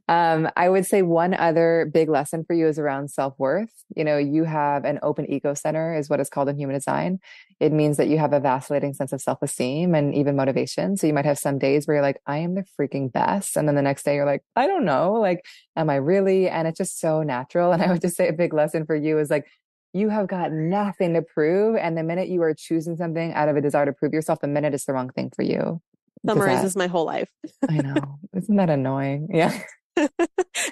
I would say one other big lesson for you is around self-worth. You have an open ego center is what is called in human design. It means that you have a vacillating sense of self-esteem and even motivation. So you might have some days where you're like, I am the freaking best. And then the next day you're like, I don't know, like, am I really? And it's just so natural. And I would just say a big lesson for you is like, you have got nothing to prove. And the minute you are choosing something out of a desire to prove yourself, the minute it's the wrong thing for you. Does that,
Summarizes my whole life.
I know. Isn't that annoying? Yeah.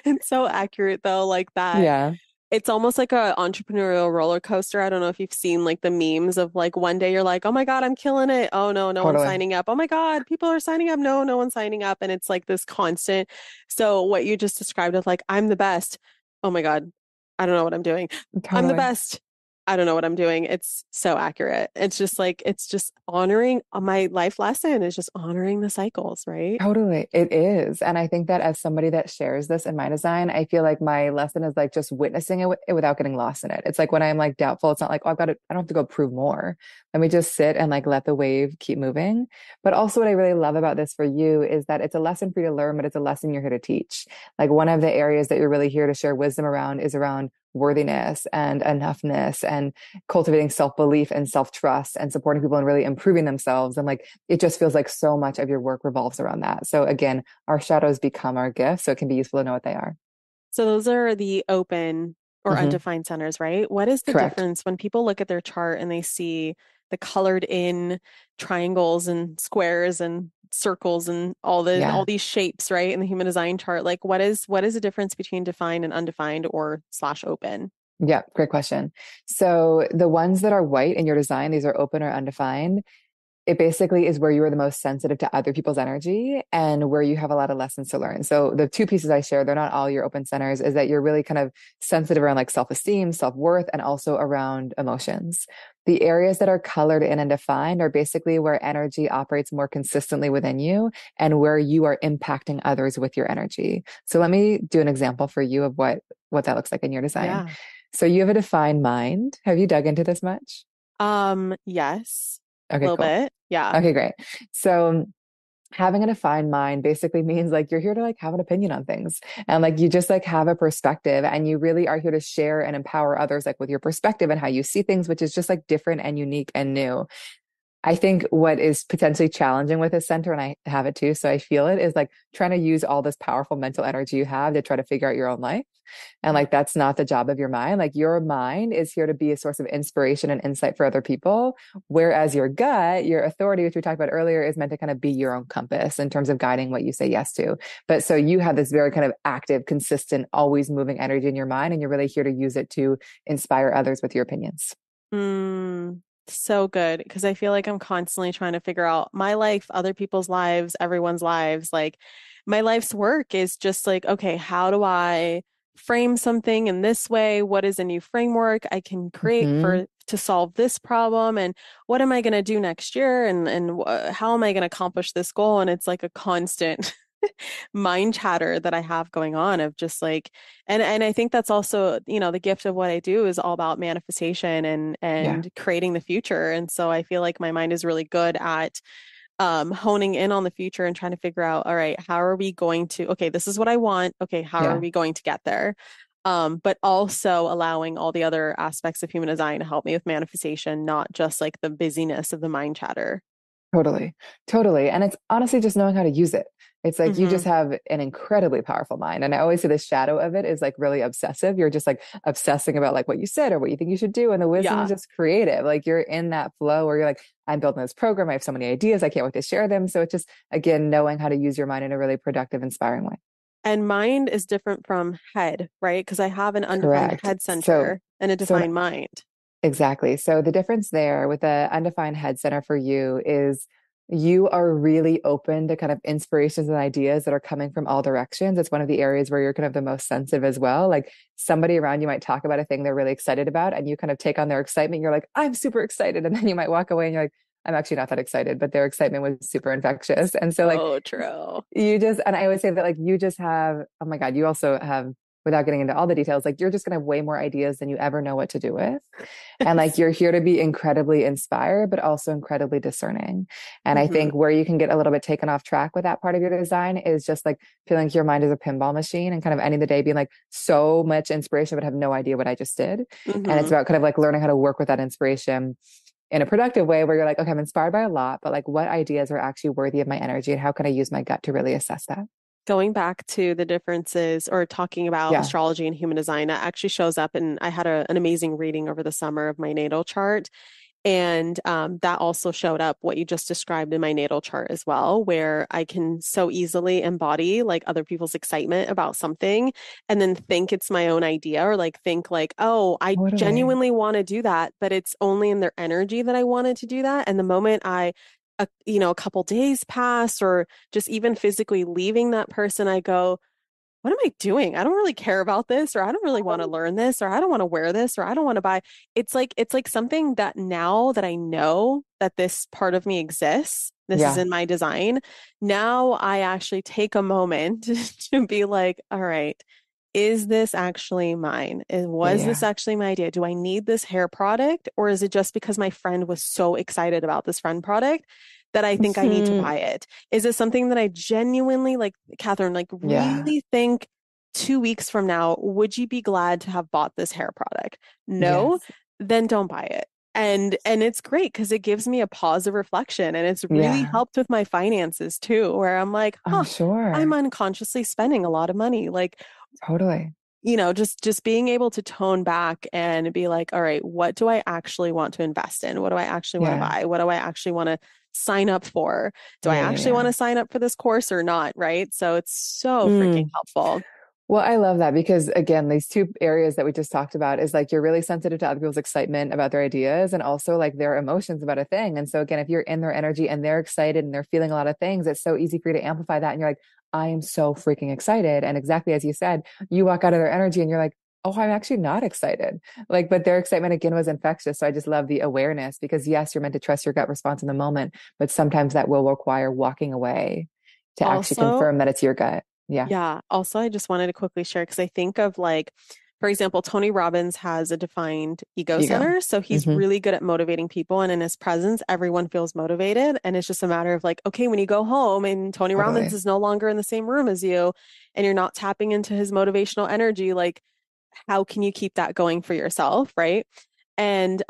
It's so accurate though, like that.
Yeah.
It's almost like a entrepreneurial roller coaster. I don't know if you've seen like the memes of like one day you're like, oh my God, I'm killing it. Oh no, no one's
Totally.
signing up. Oh my God, people are signing up. No, no one's signing up. And it's like this constant. So what you just described of like, I'm the best. Oh my God, I don't know what I'm doing. I'm the
Totally.
best. I don't know what I'm doing. It's so accurate. It's just like, it's just honoring my life lesson is just honoring the cycles, right?
Totally. It is. And I think that as somebody that shares this in my design, I feel like my lesson is like just witnessing it without getting lost in it. It's like when I'm like doubtful, it's not like, oh, I don't have to go prove more. Let me just sit and like let the wave keep moving. But also what I really love about this for you is that it's a lesson for you to learn, but it's a lesson you're here to teach. Like one of the areas that you're really here to share wisdom around is around worthiness and enoughness and cultivating self-belief and self-trust and supporting people and really improving themselves. And like, it just feels like so much of your work revolves around that. So again, our shadows become our gifts. So it can be useful to know what they are.
So those are the open or
Hmm.
undefined centers, right? What is the
Correct.
difference when people look at their chart and they see the colored in triangles and squares and circles and all
Yeah.
these shapes, right? In the human design chart, like what is the difference between defined and undefined or slash open?
Yeah. Great question. So the ones that are white in your design, these are open or undefined. It basically is where you are the most sensitive to other people's energy and where you have a lot of lessons to learn. So the two pieces I share, they're not all your open centers, is that you're really kind of sensitive around like self-esteem, self-worth, and also around emotions. The areas that are colored in and defined are basically where energy operates more consistently within you and where you are impacting others with your energy. So let me do an example for you of what that looks like in your design.
Yeah.
So you have a defined mind. Have you dug into this much?
Yes, a
Okay,
little
cool.
bit. Yeah.
Okay, great. So having a defined mind basically means like you're here to like have an opinion on things and like you just like have a perspective and you really are here to share and empower others like with your perspective and how you see things, which is just like different and unique and new. I think what is potentially challenging with this center, and I have it too, so I feel it, is like trying to use all this powerful mental energy you have to try to figure out your own life. And
Yeah.
like, that's not the job of your mind. Like, your mind is here to be a source of inspiration and insight for other people. Whereas your gut, your authority, which we talked about earlier, is meant to kind of be your own compass in terms of guiding what you say yes to. But so you have this very kind of active, consistent, always moving energy in your mind, and you're really here to use it to inspire others with your opinions.
Mm, so good because I feel like I'm constantly trying to figure out my life, other people's lives, everyone's lives. Like my life's work is just like, okay, how do I frame something in this way? What is a new framework I can create
Hmm.
for to solve this problem? And what am I going to do next year? And how am I going to accomplish this goal? And it's like a constant mind chatter that I have going on of just like and I think that's also, the gift of what I do is all about manifestation and
Yeah.
and creating the future. And so I feel like my mind is really good at honing in on the future and trying to figure out, all right, how are we going to, okay, this is what I want. Okay, how are
Yeah.
we going to get there? But also allowing all the other aspects of human design to help me with manifestation, not just like the busyness of the mind chatter.
Totally. Totally. And it's honestly just knowing how to use it. It's like you just
Hmm.
have an incredibly powerful mind. And I always say the shadow of it is like really obsessive. You're just like obsessing about like what you said or what you think you should do. And the wisdom is
Yeah.
just creative. Like you're in that flow where you're like, I'm building this program. I have so many ideas. I can't wait to share them. So it's just, again, knowing how to use your mind in a really productive, inspiring way.
And mind is different from head, right? Because I have an undefined
Correct.
head
So,
center and a
so
defined mind.
exactly. So the difference there with the undefined head center for you is you are really open to kind of inspirations and ideas that are coming from all directions. It's one of the areas where you're kind of the most sensitive as well. Like somebody around you might talk about a thing they're really excited about, and you kind of take on their excitement. You're like, I'm super excited. And then you might walk away and you're like, I'm actually not that excited, but their excitement was super infectious. And so like
So true.
you just, and I always say that like you just have, oh my God, you also have without getting into all the details, like you're just going to have way more ideas than you ever know what to do with. And like you're here to be incredibly inspired, but also incredibly discerning. And I
Mhm.
think where you can get a little bit taken off track with that part of your design is just like feeling like your mind is a pinball machine and kind of ending the day being like so much inspiration, but have no idea what I just did. And it's
Mhm.
about kind of like learning how to work with that inspiration in a productive way where you're like, okay, I'm inspired by a lot, but like what ideas are actually worthy of my energy and how can I use my gut to really assess that?
Going back to the differences or talking about
Yeah.
astrology and human design, that actually shows up. And I had an amazing reading over the summer of my natal chart. And that also showed up what you just described in my natal chart as well, where I can so easily embody like other people's excitement about something and then think it's my own idea or like think like, oh, I
Totally.
genuinely want to do that, but it's only in their energy that I wanted to do that. And the moment a couple days pass or just even physically leaving that person, I go, what am I doing? I don't really care about this, or I don't really want to learn this, or I don't want to wear this, or I don't want to buy. It's like something that now that I know that this part of me exists, this is
Yeah.
in my design. Now I actually take a moment to be like, all right, is this actually mine? Was this
Yeah.
actually my idea? Do I need this hair product, or is it just because my friend was so excited about this friend product that I think I need to buy it? Is it something that I genuinely, like, Catherine, like
Yeah.
really think 2 weeks from now, would you be glad to have bought this hair product? No,
Yes.
then don't buy it. And it's great because it gives me a pause of reflection and it's really
Yeah.
helped with my finances too, where I'm like,
I'm
huh, I'm
sure.
unconsciously spending a lot of money. Like,
Totally.
just being able to tone back and be like, all right, what do I actually want to invest in? What do I actually want to
Yeah.
buy? What do I actually want to sign up for? Do I
Yeah. Yeah.
actually want
Yeah.
to sign up for this course or not? Right. So it's so freaking
Mm.
helpful.
Well, I love that because again, these two areas that we just talked about is like you're really sensitive to other people's excitement about their ideas and also like their emotions about a thing. And so again, if you're in their energy and they're excited and they're feeling a lot of things, it's so easy for you to amplify that. And you're like, I am so freaking excited. And exactly as you said, you walk out of their energy and you're like, oh, I'm actually not excited. Like, but their excitement again was infectious. So I just love the awareness because yes, you're meant to trust your gut response in the moment, but sometimes that will require walking away to actually
Also,
confirm that it's your gut. Yeah.
yeah. Also, I just wanted to quickly share because I think of like, for example, Tony Robbins has a defined ego
Ego.
center. So he's
Hmm.
really good at motivating people. And in his presence, everyone feels motivated. And it's just a matter of like, okay, when you go home and Tony Robbins
Totally.
is no longer in the same room as you and you're not tapping into his motivational energy, like, how can you keep that going for yourself? Right. And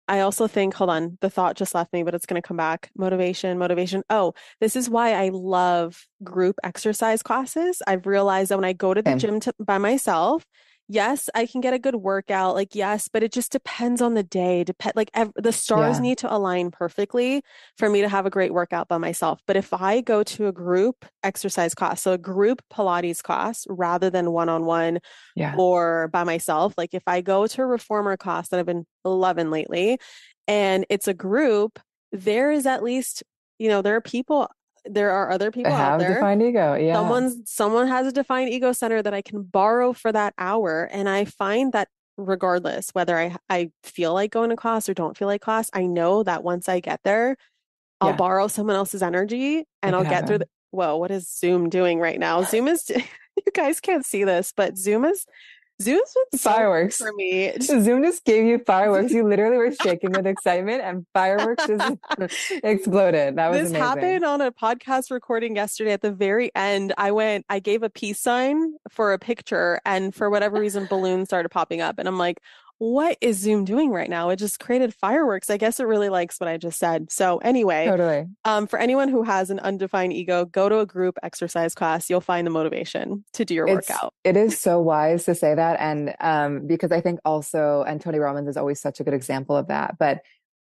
I also think, hold on, the thought just left me, but it's going to come back. Motivation, motivation. Oh, this is why I love group exercise classes. I've realized that when I go to the
Same.
gym by myself, yes, I can get a good workout, like yes, but it just depends on the day. The stars
Yeah.
need to align perfectly for me to have a great workout by myself. But if I go to a group exercise class, so a group Pilates class rather than one-on-one
Yeah.
or by myself. Like if I go to a reformer class that I've been loving lately and it's a group, there is at least, there are other
I
people out
have
there.
defined ego. Yeah.
Someone has a defined ego center that I can borrow for that hour. And I find that regardless whether I feel like going to class or don't feel like class, I know that once I get there, I'll
Yeah.
borrow someone else's energy and
Make
I'll
it
get through
happen.
whoa, what is Zoom doing right now? Zoom is, you guys can't see this, but Zoom's been so good
Fireworks.
for me.
Zoom just gave you fireworks. You literally were shaking with excitement and fireworks just exploded. That was
This
amazing.
happened on a podcast recording yesterday. At the very end, I gave a peace sign for a picture, and for whatever reason, balloons started popping up. And I'm like, what is Zoom doing right now? It just created fireworks. I guess it really likes what I just said. So, anyway,
Totally.
for anyone who has an undefined ego, go to a group exercise class. You'll find the motivation to do your workout.
It is so wise to say that. And because I think also, and Tony Robbins is always such a good example of that, but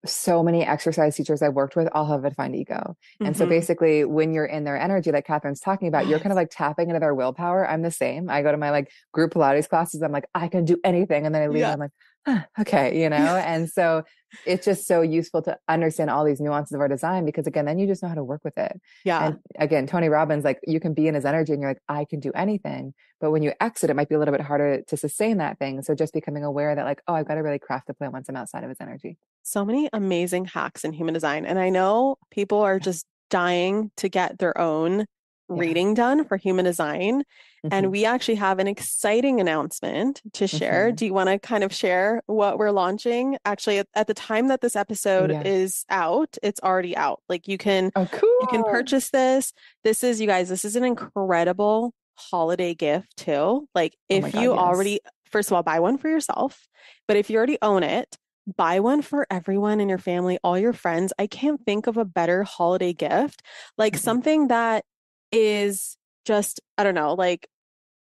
so many exercise teachers I've worked with all have a defined ego. And so
Hmm.
basically when you're in their energy, like Catherine's talking about, you're kind
Yes.
of like tapping into their willpower. I'm the same. I go to my like group Pilates classes. I'm like, I can do anything. And then I leave and
Yeah.
I'm like, huh, okay, And so it's just so useful to understand all these nuances of our design because again, then you just know how to work with it.
Yeah.
And again, Tony Robbins, like you can be in his energy and you're like, I can do anything. But when you exit, it might be a little bit harder to sustain that thing. So just becoming aware that like, oh, I've got to really craft the plan once I'm outside of his energy.
So many amazing hacks in human design. And I know people are just dying to get their own
Yeah.
reading done for human design. And
Hmm.
we actually have an exciting announcement to share.
Hmm.
Do you want to kind of share what we're launching? Actually, at the time that this episode
Yeah.
is out, it's already out. Like
Oh,
you can
cool.
purchase this. This is, you guys, this is an incredible holiday gift too. Like
Oh my
if
God,
you
yes.
already, first of all, buy one for yourself, but if you already own it, buy one for everyone in your family, all your friends. I can't think of a better holiday gift. Like
Mm-mm.
something that is just, I don't know, like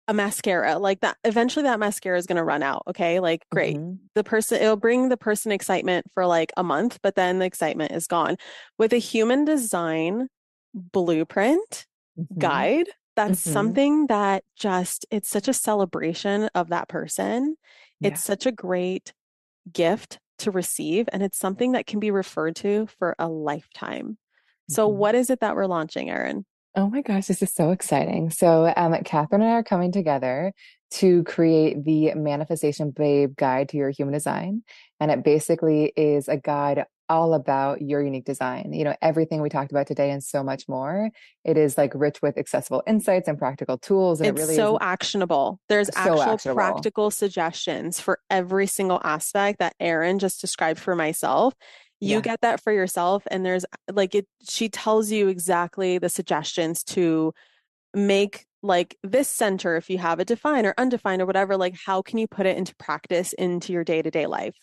a mascara, like that. Eventually that mascara is going to run out. Okay. Like, great.
Hmm.
It'll bring the person excitement for like a month, but then the excitement is gone. With a human design blueprint
Hmm.
guide, that's
Hmm.
something that just, it's such a celebration of that person. It's
Yeah.
such a great gift to receive, and it's something that can be referred to for a lifetime. So,
Hmm.
what is it that we're launching, Erin?
Oh my gosh, this is so exciting. So, Catherine and I are coming together to create the Manifestation Babe Guide to Your Human Design. And it basically is a guide all about your unique design. You know, everything we talked about today and so much more. It is like rich with accessible insights and practical tools. And it
It's
really is
so actionable. There's
so
actual
actionable.
practical suggestions for every single aspect that Erin just described for myself. You
Yeah.
get that for yourself, and there's like she tells you exactly the suggestions to make like this center, if you have it defined or undefined or whatever, like how can you put it into practice into your day-to-day life,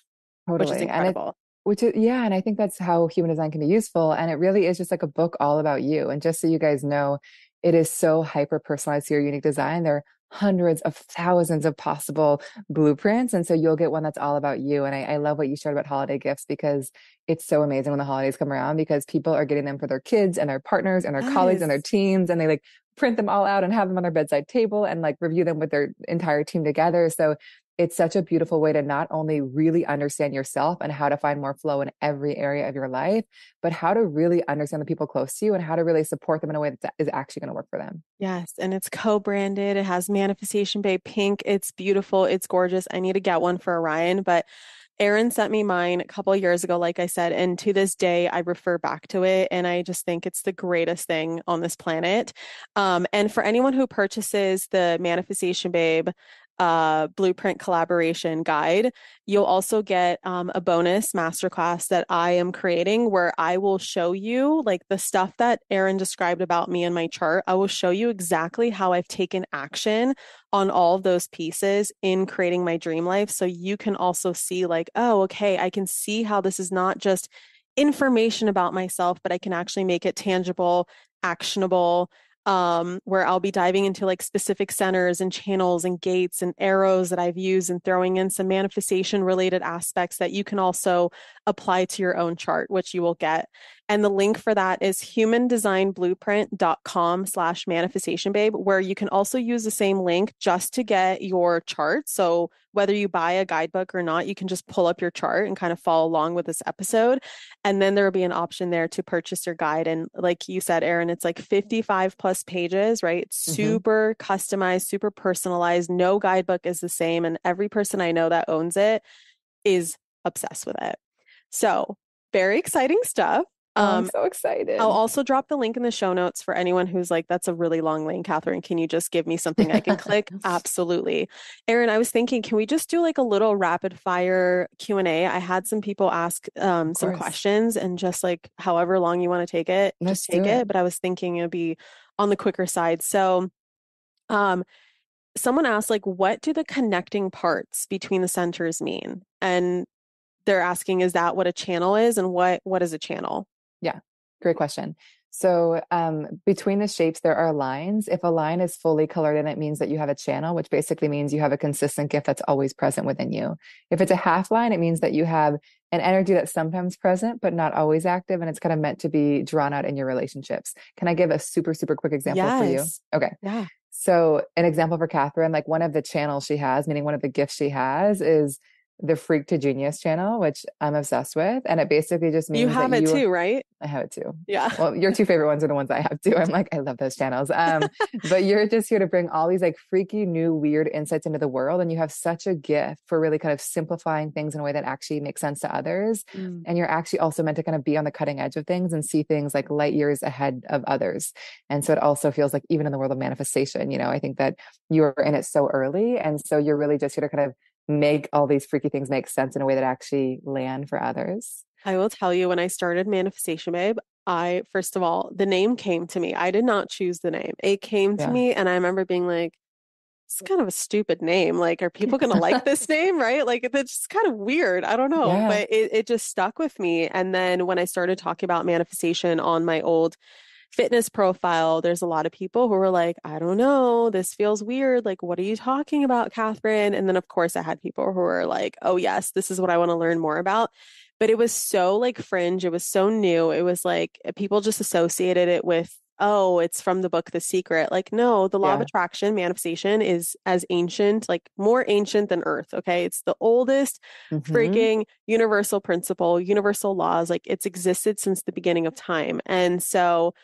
which is
Totally. And it,
incredible.
which is, yeah, and I think that's how human design can be useful. And it really is just like a book all about you. And just so you guys know, it is so hyper personalized to your unique design. There are hundreds of thousands of possible blueprints. And so you'll get one that's all about you. And I love what you shared about holiday gifts because it's so amazing when the holidays come around because people are getting them for their kids and their partners and their colleagues and their
Yes.
teams. And they like print them all out and have them on their bedside table and like review them with their entire team together. So it's such a beautiful way to not only really understand yourself and how to find more flow in every area of your life, but how to really understand the people close to you and how to really support them in a way that is actually going to work for them.
Yes, and it's co-branded. It has Manifestation Bay pink. It's beautiful. It's gorgeous. I need to get one for Orion, but Erin sent me mine a couple of years ago, like I said, and to this day I refer back to it, and I just think it's the greatest thing on this planet. And for anyone who purchases the Manifestation Babe blueprint collaboration guide, you'll also get a bonus masterclass that I am creating where I will show you like the stuff that Erin described about me in my chart. I will show you exactly how I've taken action on all of those pieces in creating my dream life. So you can also see, like, oh, okay, I can see how this is not just information about myself, but I can actually make it tangible, actionable, where I'll be diving into like specific centers and channels and gates and arrows that I've used and throwing in some manifestation related aspects that you can also apply to your own chart, which you will get. And the link for that is humandesignblueprint.com/manifestation babe, where you can also use the same link just to get your chart. So whether you buy a guidebook or not, you can just pull up your chart and kind of follow along with this episode. And then there will be an option there to purchase your guide. And like you said, Erin, it's like 55 plus pages, right? It's
Hmm.
super customized, super personalized. No guidebook is the same. And every person I know that owns it is obsessed with it. So, very exciting stuff.
Oh, I'm
Um,
so
I'll
excited.
also drop the link in the show notes for anyone who's like, that's a really long link, Catherine. Can you just give me something I can click? Absolutely. Erin, I was thinking, can we just do like a little rapid fire Q&A? I had some people ask
Of
some
course.
questions, and just like however long you want to take it, just
Let's do
take
it.
it. But I was thinking it'd be on the quicker side. So um, someone asked, like, what do the connecting parts between the centers mean? And they're asking, is that what a channel is? And what is a channel?
Yeah, great question. So between the shapes, there are lines. If a line is fully colored in, it means that you have a channel, which basically means you have a consistent gift that's always present within you. If it's a half line, it means that you have an energy that's sometimes present, but not always active. And it's kind of meant to be drawn out in your relationships. Can I give a super, super quick example for you?
Yes.
Okay.
Yeah.
So an example for Catherine, like one of the channels she has, meaning one of the gifts she has is the Freak to Genius channel, which I'm obsessed with. And it basically just
You
means that
have it too, right?
I have it too.
Yeah.
Well, your two favorite ones are the ones I have too. I'm like, I love those channels. But you're just here to bring all these like freaky, new, weird insights into the world. And you have such a gift for really kind of simplifying things in a way that actually makes sense to others.
Mm.
And you're actually also meant to kind of be on the cutting edge of things and see things like light years ahead of others. And so it also feels like even in the world of manifestation, I think that you're in it so early. And so you're really just here to kind of make all these freaky things make sense in a way that actually land for others.
I will tell you, when I started Manifestation Babe, first of all, the name came to me. I did not choose the name. It came to
Yeah.
me, and I remember being like, it's kind of a stupid name. Like, are people going to like this name? Right? Like, it's just kind of weird. I don't know,
Yeah.
but it just stuck with me. And then when I started talking about manifestation on my old fitness profile, there's a lot of people who were like, I don't know, this feels weird. Like, what are you talking about, Catherine? And then, of course, I had people who were like, oh, yes, this is what I want to learn more about. But it was so like fringe. It was so new. It was like people just associated it with, oh, it's from the book The Secret. Like, no, the law of
Yeah.
attraction, manifestation is as ancient, like more ancient than Earth. Okay. It's the oldest
Hmm.
freaking universal principle, universal laws. Like, it's existed since the beginning of time. And so,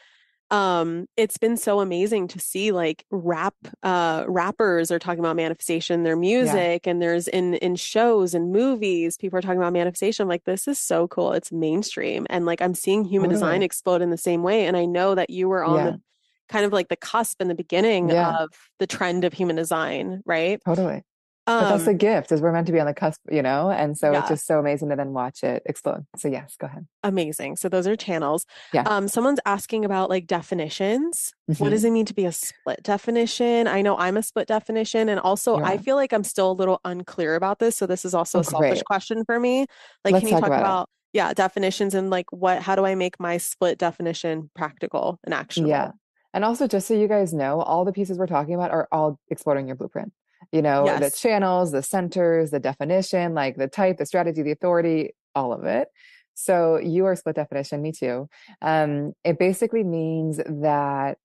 it's been so amazing to see like rappers are talking about manifestation, their
Yeah.
music, and there's in shows and movies people are talking about manifestation. I'm like, this is so cool, it's mainstream, and like I'm seeing human design
Totally.
explode in the same way. And I know that you were on
Yeah.
the kind of like the cusp in the beginning
Yeah.
of the trend of human design, right?
Totally. But that's
um
the gift is we're meant to be on the cusp, And so it's
yeah.
just so amazing to then watch it explode. So yes, go ahead.
Amazing. So those are channels.
Yeah.
Someone's asking about like definitions. What does
Hmm.
it mean to be a split definition? I know I'm a split definition, and also
You
I
are.
feel like I'm still a little unclear about this. So this is also
Oh,
a selfish
great.
question for me. Like,
Let's
can you
talk
talk
about it.
about, yeah, definitions and like how do I make my split definition practical and
Yeah.
actionable?
And also, just so you guys know, all the pieces we're talking about are all exploring your blueprint. The
Yes.
channels, the centers, the definition, like the type, the strategy, the authority, all of it. So you are split definition, me too. It basically means that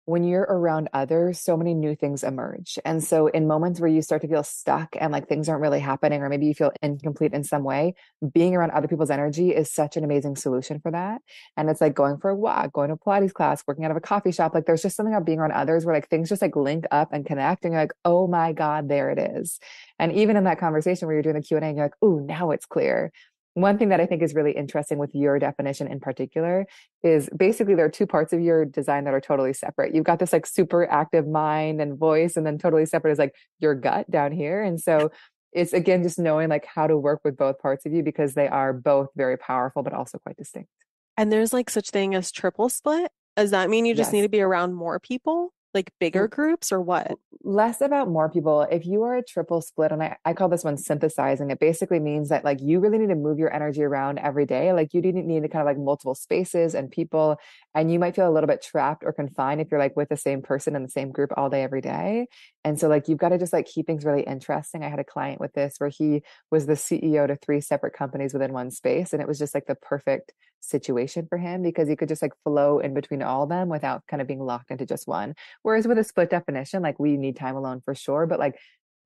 when you're around others, so many new things emerge. And so, in moments where you start to feel stuck and like things aren't really happening, or maybe you feel incomplete in some way, being around other people's energy is such an amazing solution for that. And it's like going for a walk, going to a Pilates class, working out of a coffee shop. Like, there's just something about being around others where like things just like link up and connect. And you're like, oh my God, there it is. And even in that conversation where you're doing the Q&A, and you're like, oh, now it's clear. One thing that I think is really interesting with your definition in particular is basically there are two parts of your design that are totally separate. You've got this like super active mind and voice, and then totally separate is like your gut down here. And so it's again just knowing like how to work with both parts of you because they are both very powerful, but also quite distinct.
And there's like such thing as triple split. Does that mean you just need
Yes.
to be around more people, like bigger groups, or what?
Less about more people. If you are a triple split, and I call this one synthesizing, it basically means that like you really need to move your energy around every day. Like you need to kind of like multiple spaces and people, and you might feel a little bit trapped or confined if you're like with the same person in the same group all day, every day. And so like you've got to just like keep things really interesting. I had a client with this where he was the CEO to three separate companies within one space. And it was just like the perfect situation for him because he could just like flow in between all of them without kind of being locked into just one. Whereas with a split definition, like we need time alone for sure, but like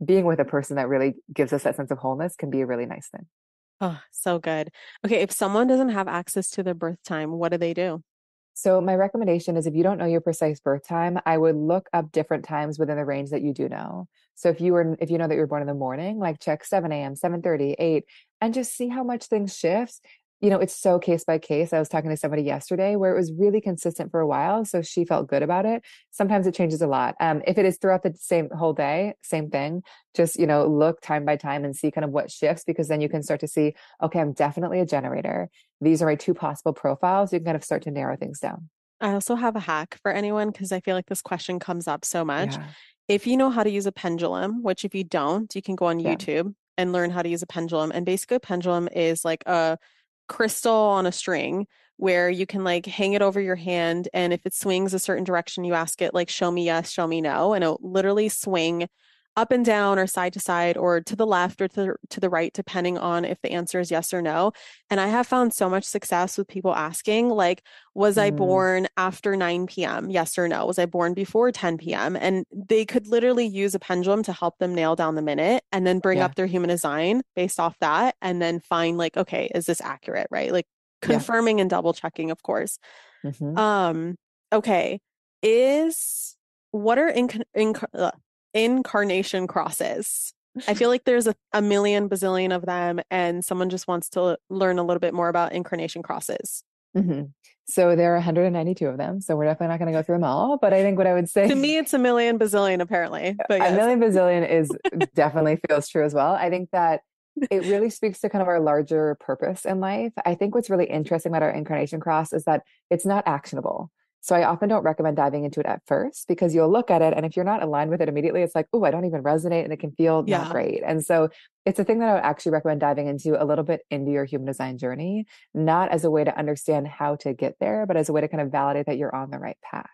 being with a person that really gives us that sense of wholeness can be a really nice thing.
Oh, so good. Okay, if someone doesn't have access to their birth time, what do they do?
So my recommendation is if you don't know your precise birth time, I would look up different times within the range that you do know. So if you know that you're born in the morning, like check 7 a.m., 7:30, 8, and just see how much things shift. It's so case by case. I was talking to somebody yesterday where it was really consistent for a while. So she felt good about it. Sometimes it changes a lot. If it is throughout the same whole day, same thing, just, look time by time and see kind of what shifts because then you can start to see, okay, I'm definitely a generator. These are my two possible profiles. You can kind of start to narrow things down.
I also have a hack for anyone because I feel like this question comes up so much.
Yeah.
If you know how to use a pendulum, which if you don't, you can go on
Yeah.
YouTube and learn how to use a pendulum. And basically, a pendulum is like a crystal on a string where you can like hang it over your hand. And if it swings a certain direction, you ask it, like, show me yes, show me no. And it'll literally swing up and down or side to side or to the left or to the right, depending on if the answer is yes or no. And I have found so much success with people asking, like, was I
Mm,
born after 9 p.m.? Yes or no? Was I born before 10 p.m.? And they could literally use a pendulum to help them nail down the minute and then bring
yeah.
up their human design based off that and then find like, okay, is this accurate, right? Like
Yeah.
confirming and double checking, of course.
Hmm.
Um, okay. Is what are incarnation crosses? I feel like there's a million bazillion of them, and someone just wants to learn a little bit more about incarnation crosses.
Hmm. So there are 192 of them. So we're definitely not going to go through them all. But I think what I would
To
say,
me, it's a million bazillion, apparently. But
a
yes.
million bazillion is definitely feels true as well. I think that it really speaks to kind of our larger purpose in life. I think what's really interesting about our incarnation cross is that it's not actionable. So I often don't recommend diving into it at first because you'll look at it and if you're not aligned with it immediately, it's like, oh, I don't even resonate and it can feel not
Yeah.
great. And so it's a thing that I would actually recommend diving into a little bit into your human design journey, not as a way to understand how to get there, but as a way to kind of validate that you're on the right path.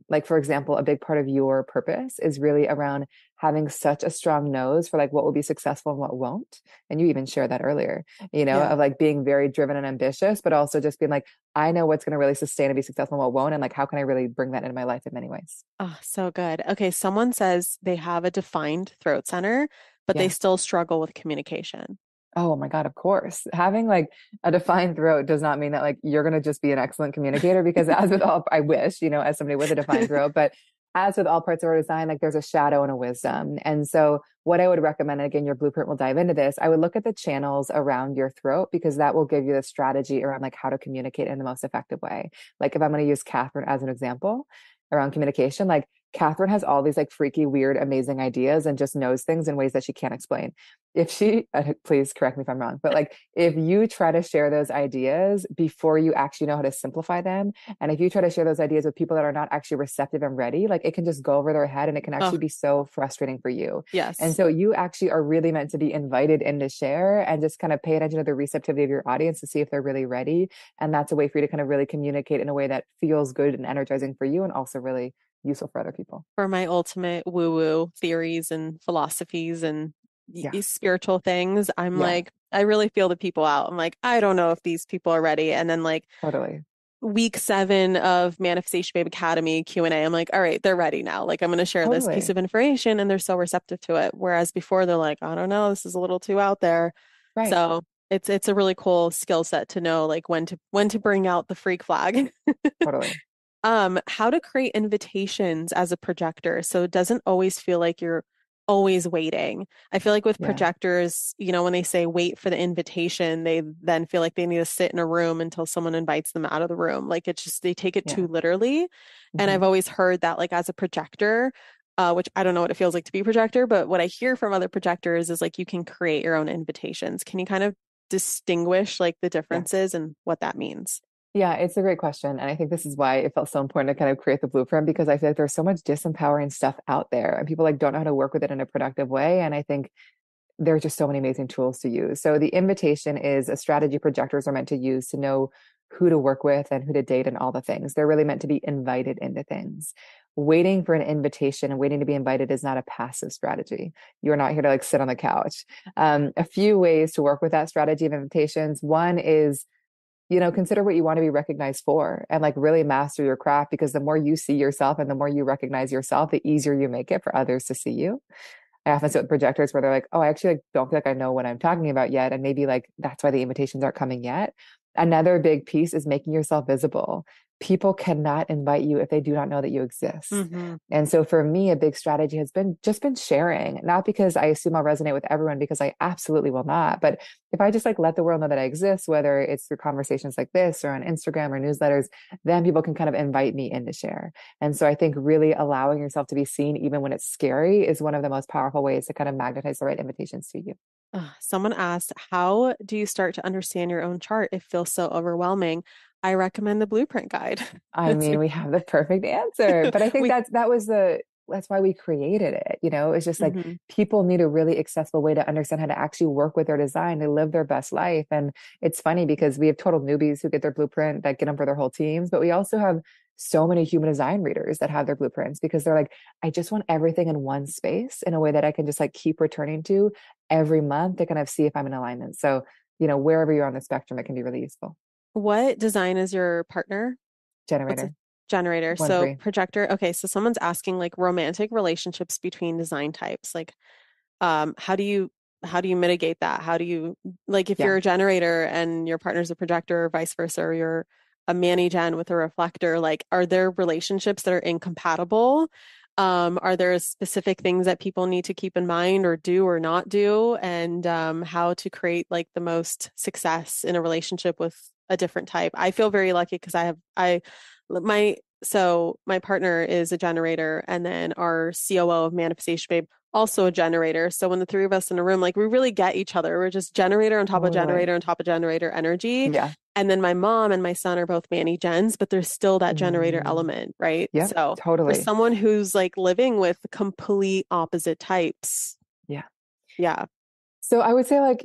Like for example, a big part of your purpose is really around having such a strong nose for like what will be successful and what won't. And you even shared that earlier,
Yeah.
of like being very driven and ambitious, but also just being like, I know what's going to really sustain and be successful and what won't. And like, how can I really bring that into my life in many ways?
Oh, so good. Okay, someone says they have a defined throat center, but they
Yeah.
still struggle with communication.
Oh my God, of course. Having like a defined throat does not mean that like you're going to just be an excellent communicator because as with all, I wish, as somebody with a defined throat, but as with all parts of our design, like there's a shadow and a wisdom. And so what I would recommend, and again, your blueprint will dive into this, I would look at the channels around your throat because that will give you the strategy around like how to communicate in the most effective way. Like if I'm going to use Catherine as an example around communication, like Catherine has all these like freaky, weird, amazing ideas and just knows things in ways that she can't explain. If she, please correct me if I'm wrong, but like if you try to share those ideas before you actually know how to simplify them, and if you try to share those ideas with people that are not actually receptive and ready, like it can just go over their head and it can
Oh,
actually be so frustrating for you. And
yes.
so you actually are really meant to be invited in to share and just kind of pay attention to the receptivity of your audience to see if they're really ready. And that's a way for you to kind of really communicate in a way that feels good and energizing for you and also really useful for other people.
For my ultimate woo-woo theories and philosophies and
Yeah,
spiritual things, I'm
yeah,
like, I really feel the people out. I'm like, I don't know if these people are ready. And then like
totally.
week 7 of Manifestation Babe Academy Q&A, I'm like, all right, they're ready now. Like I'm going to share this piece
Totally.
of information and they're so receptive to it. Whereas before they're like, I don't know, this is a little too out there.
Right.
So it's a really cool skill set to know like when to bring out the freak flag.
Totally.
How to create invitations as a projector so it doesn't always feel like you're always waiting. I feel like with
Yeah.
projectors, when they say wait for the invitation, they then feel like they need to sit in a room until someone invites them out of the room. Like it's just they take it too
Yeah.
literally. And I've
Hmm.
always heard that like as a projector, which I don't know what it feels like to be a projector, but what I hear from other projectors is like you can create your own invitations. Can you kind of distinguish like the
Yeah.
differences and what that means?
Yeah, it's a great question. And I think this is why it felt so important to kind of create the blueprint because I feel like there's so much disempowering stuff out there and people like don't know how to work with it in a productive way. And I think there are just so many amazing tools to use. So the invitation is a strategy projectors are meant to use to know who to work with and who to date and all the things. They're really meant to be invited into things. Waiting for an invitation and waiting to be invited is not a passive strategy. You're not here to like sit on the couch. A few ways to work with that strategy of invitations. One is consider what you want to be recognized for and like really master your craft because the more you see yourself and the more you recognize yourself, the easier you make it for others to see you. I often sit with projectors where they're like, oh, I actually like, don't feel like I know what I'm talking about yet. And maybe like that's why the invitations aren't coming yet. Another big piece is making yourself visible. People cannot invite you if they do not know that you exist.
Hmm.
And so for me, a big strategy has been sharing, not because I assume I'll resonate with everyone, because I absolutely will not. But if I just like let the world know that I exist, whether it's through conversations like this or on Instagram or newsletters, then people can kind of invite me in to share. And so I think really allowing yourself to be seen, even when it's scary, is one of the most powerful ways to kind of magnetize the right invitations to you.
Someone asked, how do you start to understand your own chart? It feels so overwhelming. I recommend the blueprint guide.
I
It's
mean, we have the perfect answer, but I think
we
that's why we created it. It's just like
mhm.
people need a really accessible way to understand how to actually work with their design to live their best life. And it's funny because we have total newbies who get their blueprint that get them for their whole teams, but we also have so many human design readers that have their blueprints because they're like, I just want everything in one space in a way that I can just like keep returning to every month to kind of see if I'm in alignment. So, wherever you're on the spectrum, it can be really useful.
What design is your partner? What's a
Generator,
generator?
one,
So
three.
projector. Okay, so someone's asking like romantic relationships between design types. Like, how do you mitigate that? How do you like if you're
Yeah.
a generator and your partner's a projector or vice versa, or you're a Manny Gen with a reflector, like are there relationships that are incompatible? Are there specific things that people need to keep in mind or do or not do? And how to create like the most success in a relationship with a different type. I feel very lucky because my my partner is a generator and then our COO of Manifestation Babe also a generator. So when the three of us in a room, like we really get each other. We're just generator on top of
Totally.
generator on top of generator energy.
Yeah.
And then my mom and my son are both Manny Gens, but there's still that generator
Mm,
element, right?
yep.
So for
Totally.
someone who's like living with complete opposite types,
Yeah.
yeah,
So I would say like,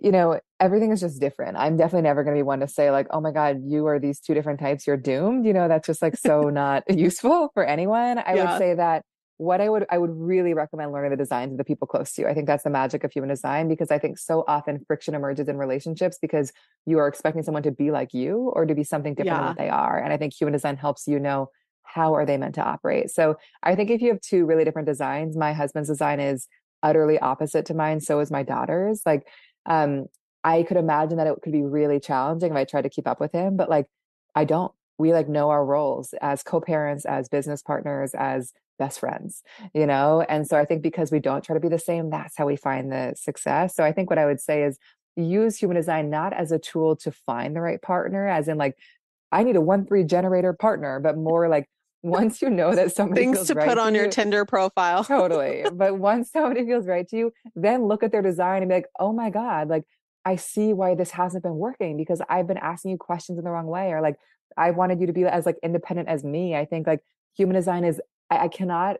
everything is just different. I'm definitely never going to be one to say like, oh my God, you are these two different types, you're doomed. That's just like so not useful for anyone. I would
yeah,
say that I would really recommend learning the designs of the people close to you. I think that's the magic of human design because I think so often friction emerges in relationships because you are expecting someone to be like you or to be something different than
yeah,
what they are. And I think human design helps you know how are they meant to operate. So I think if you have two really different designs, my husband's design is utterly opposite to mine. So is my daughter's. Like, um, I could imagine that it could be really challenging if I tried to keep up with him, but like, I don't. We like know our roles as co-parents, as business partners, as best friends, And so I think because we don't try to be the same, that's how we find the success. So I think what I would say is use human design not as a tool to find the right partner, as in like, I need a 1-3 generator partner, but more like once you know that somebody
things
feels
to put
right to
on your
you,
Tinder profile.
totally. But once somebody feels right to you, then look at their design and be like, oh my God, like I see why this hasn't been working because I've been asking you questions in the wrong way. Or like, I wanted you to be as like independent as me. I think like human design is, I cannot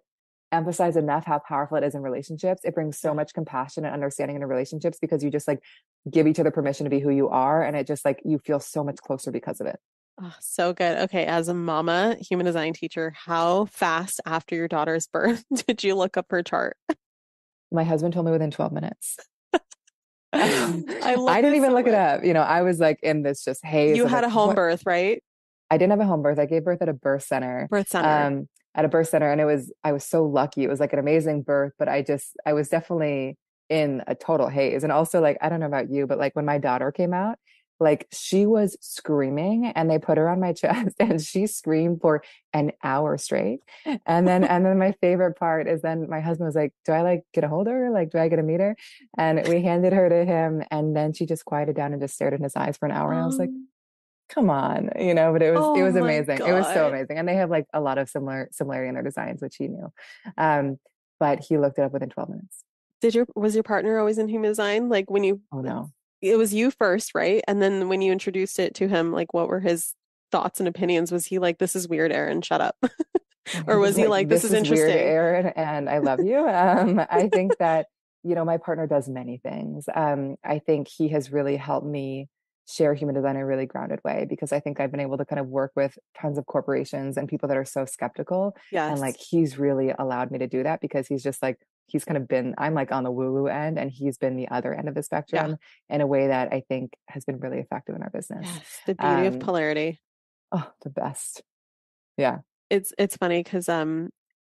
emphasize enough how powerful it is in relationships. It brings so
Yeah.
much compassion and understanding into relationships because you just like give each other permission to be who you are. And it just like, you feel so much closer because of it.
Oh, so good. Okay, as a mama, human design teacher, how fast after your daughter's birth did you look up her chart?
My husband told me within 12 minutes.
I love
I didn't
this
even
so
look it
much.
up. I was like in this just haze
You
of
had
like,
a home
what?
birth, right?
I didn't have a home birth. I gave birth at a birth center.
Birth center.
Um, at a birth center, and I was so lucky. It was like an amazing birth, but I was definitely in a total haze. And also, like, I don't know about you, but like when my daughter came out, like she was screaming, and they put her on my chest, and she screamed for an hour straight. And then my favorite part is then my husband was like, "Do I like get a hold of her? Like, do I get to meet her?" And we handed her to him, and then she just quieted down and just stared in his eyes for an hour. And I was like,
Um,
come on, but it
oh
was
my
amazing. It was so
God.
amazing. And they have like a lot of similarity in their designs, which he knew. Um, but he looked it up within 12 minutes.
Was your partner always in human design? Like when
Oh no.
it was you first, right? And then when you introduced it to him, like what were his thoughts and opinions? Was he like, this is weird, Erin, shut up?
He
Or
was
was he
like,
like, this
this
is
is weird,
interesting?
Aaron, and I love you. I think that, my partner does many things. I think he has really helped me share human design in a really grounded way because I think I've been able to kind of work with tons of corporations and people that are so skeptical. And like,
Yes.
he's really allowed me to do that because he's just like, he's kind of been, I'm like on the woo woo end and he's been the other end of the
Yeah.
spectrum in a way that I think has been really effective in our business.
Yes. The beauty of
Um,
polarity.
oh, the best. Yeah.
It's funny because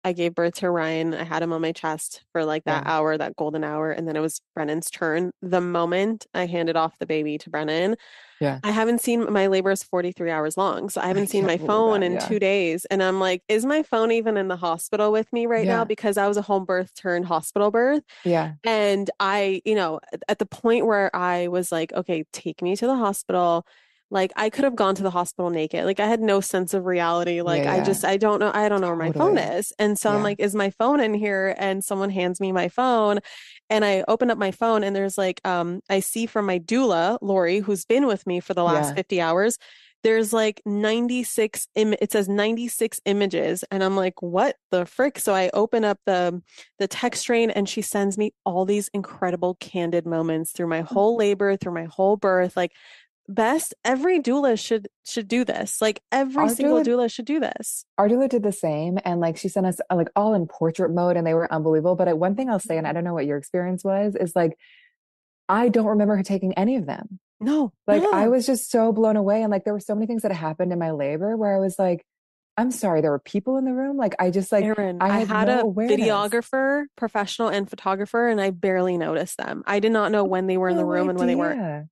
I gave birth to Ryan. I had him on my chest for like that
Yeah.
hour, that golden hour, and then it was Brennan's turn. The moment I handed off the baby to Brennan,
Yeah.
I haven't seen my labor is 43 hours long. So I
I
haven't seen
can't
my
believe
phone
that.
in
Yeah.
2 days. And I'm like, is my phone even in the hospital with me right now?
Yeah.
Because I was a home birth turned hospital birth.
Yeah.
And at the point where I was like, okay, take me to the hospital. Like I could have gone to the hospital naked. Like I had no sense of reality.
Yeah.
Like
Yeah.
I don't know where my phone
Totally.
is. And so I'm
Yeah.
like, is my phone in here? And someone hands me my phone and I open up my phone and there's like, I see from my doula, Lori, who's been with me for the last
Yeah.
50 hours, there's like 96 it says 96 images and I'm like what the frick, so I open up the text train and she sends me all these incredible candid moments through my whole labor, through my whole birth, like Every doula should do this. Like every
Our
single
doula,
doula should do this.
our doula did the same. And like she sent us like all in portrait mode and they were unbelievable. But one thing I'll say, and I don't know what your experience was, is like, I don't remember her taking any of them.
No,
Like I
no.
was just so blown away. And like there were so many things that happened in my labor where I was like, I'm sorry, there were people in the room. Like I just like
Erin,
I
I
had
had
no
a
awareness.
videographer, professional and photographer, and I barely noticed them. I did not know when they were in the
No
room and when they weren't.
idea.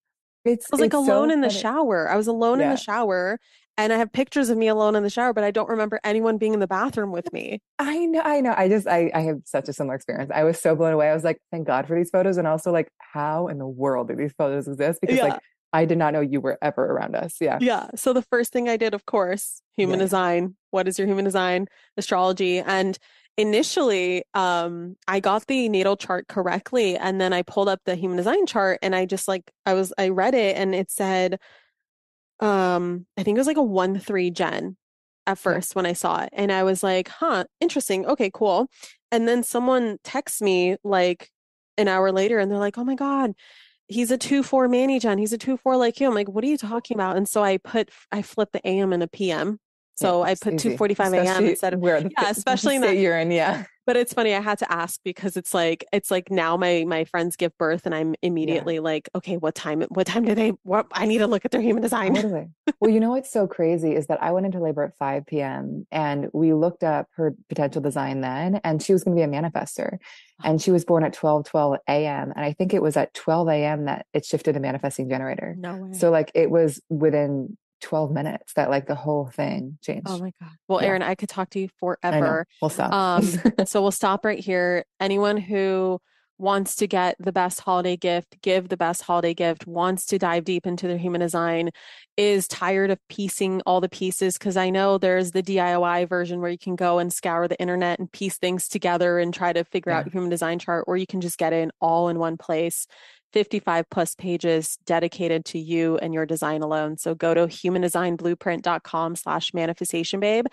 I was like
It's
alone
so
in the
funny.
shower. I was alone in the
Yeah.
shower, and I have pictures of me alone in the shower, but I don't remember anyone being in the bathroom with me.
I know, I know. I have such a similar experience. I was so blown away. I was like, thank God for these photos. And also like, how in the world do these photos exist? Because
Yeah.
like I did not know you were ever around us. Yeah.
Yeah. So the first thing I did, of course, human
Yeah, yeah.
design. What is your human design? Astrology. And initially, I got the natal chart correctly. And then I pulled up the human design chart and I just like, I read it and it said, I think it was like a 1-3 gen at
Yeah.
first when I saw it. And I was like, huh, interesting. Okay, cool. And then someone texts me like an hour later and they're like, oh my God, he's a 2-4 Manny Gen. He's a 2-4 like you. I'm like, what are you talking about? And so I flipped the AM and a PM.
Yeah, of
So I
course.
put
Easy.
2:45 AM
Especially
instead of,
where
yeah,
the
especially in that.
state you're in. Yeah.
But it's funny, I had to ask because it's like now my friends give birth and I'm
Yeah.
immediately like, okay, what time do they what I need to look at their human design.
Totally. Well, you know what's so crazy is that I went into labor at 5 p.m. and we looked up her potential design then, and she was going to be a manifester. And she was born at 12:12 a.m. And I think it was at 12 a.m. that it shifted to manifesting generator.
No way.
So like it was within 12 minutes that like the whole thing
Oh
changed.
my God. Well,
Yeah,
Erin, I could talk to you
I know.
forever.
We'll stop.
So we'll stop right here. Anyone who wants to get the best holiday gift, give the best holiday gift, wants to dive deep into their human design, is tired of piecing all the pieces, because I know there's the DIY version where you can go and scour the internet and piece things together and try to figure out
Yeah.
your human design chart, or you can just get it all in one place. 55 plus pages dedicated to you and your design alone. So go to humandesignblueprint.com/manifestation babe.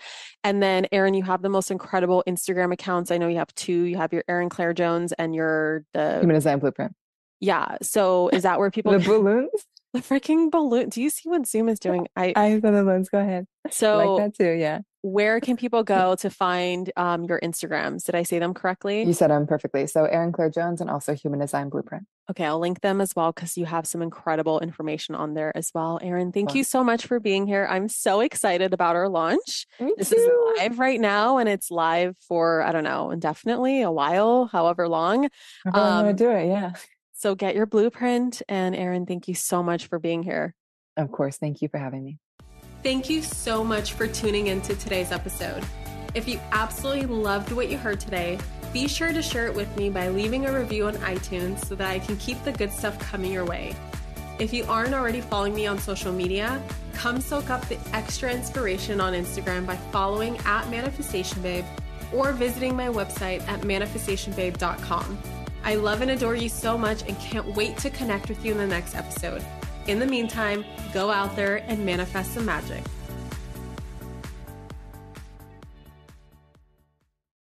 And then Erin, you have the most incredible Instagram accounts. I know you have two. You have your Erin Claire Jones and
Human design blueprint.
yeah. So is that where people
The balloons?
the freaking balloon? Do you see what Zoom is doing?
I saw the balloons. Go ahead. I like
So
that too. Yeah.
where can people go to find your Instagrams? Did I say them correctly?
You said them perfectly. So Erin Claire Jones and also Human Design Blueprint.
Okay, I'll link them as well because you have some incredible information on there as well. Erin, thank
Fun.
you so much for being here. I'm so excited about our launch.
Me
This
too.
is live right now and it's live for, I don't know, indefinitely, a while, however long.
However long you want to do it. Yeah.
So get your blueprint. And Erin, thank you so much for being here.
Of course. Thank you for having me.
Thank you so much for tuning into today's episode. If you absolutely loved what you heard today, be sure to share it with me by leaving a review on iTunes so that I can keep the good stuff coming your way. If you aren't already following me on social media, come soak up the extra inspiration on Instagram by following @ManifestationBabe or visiting my website at manifestationbabe.com. I love and adore you so much and can't wait to connect with you in the next episode. In the meantime, go out there and manifest some magic.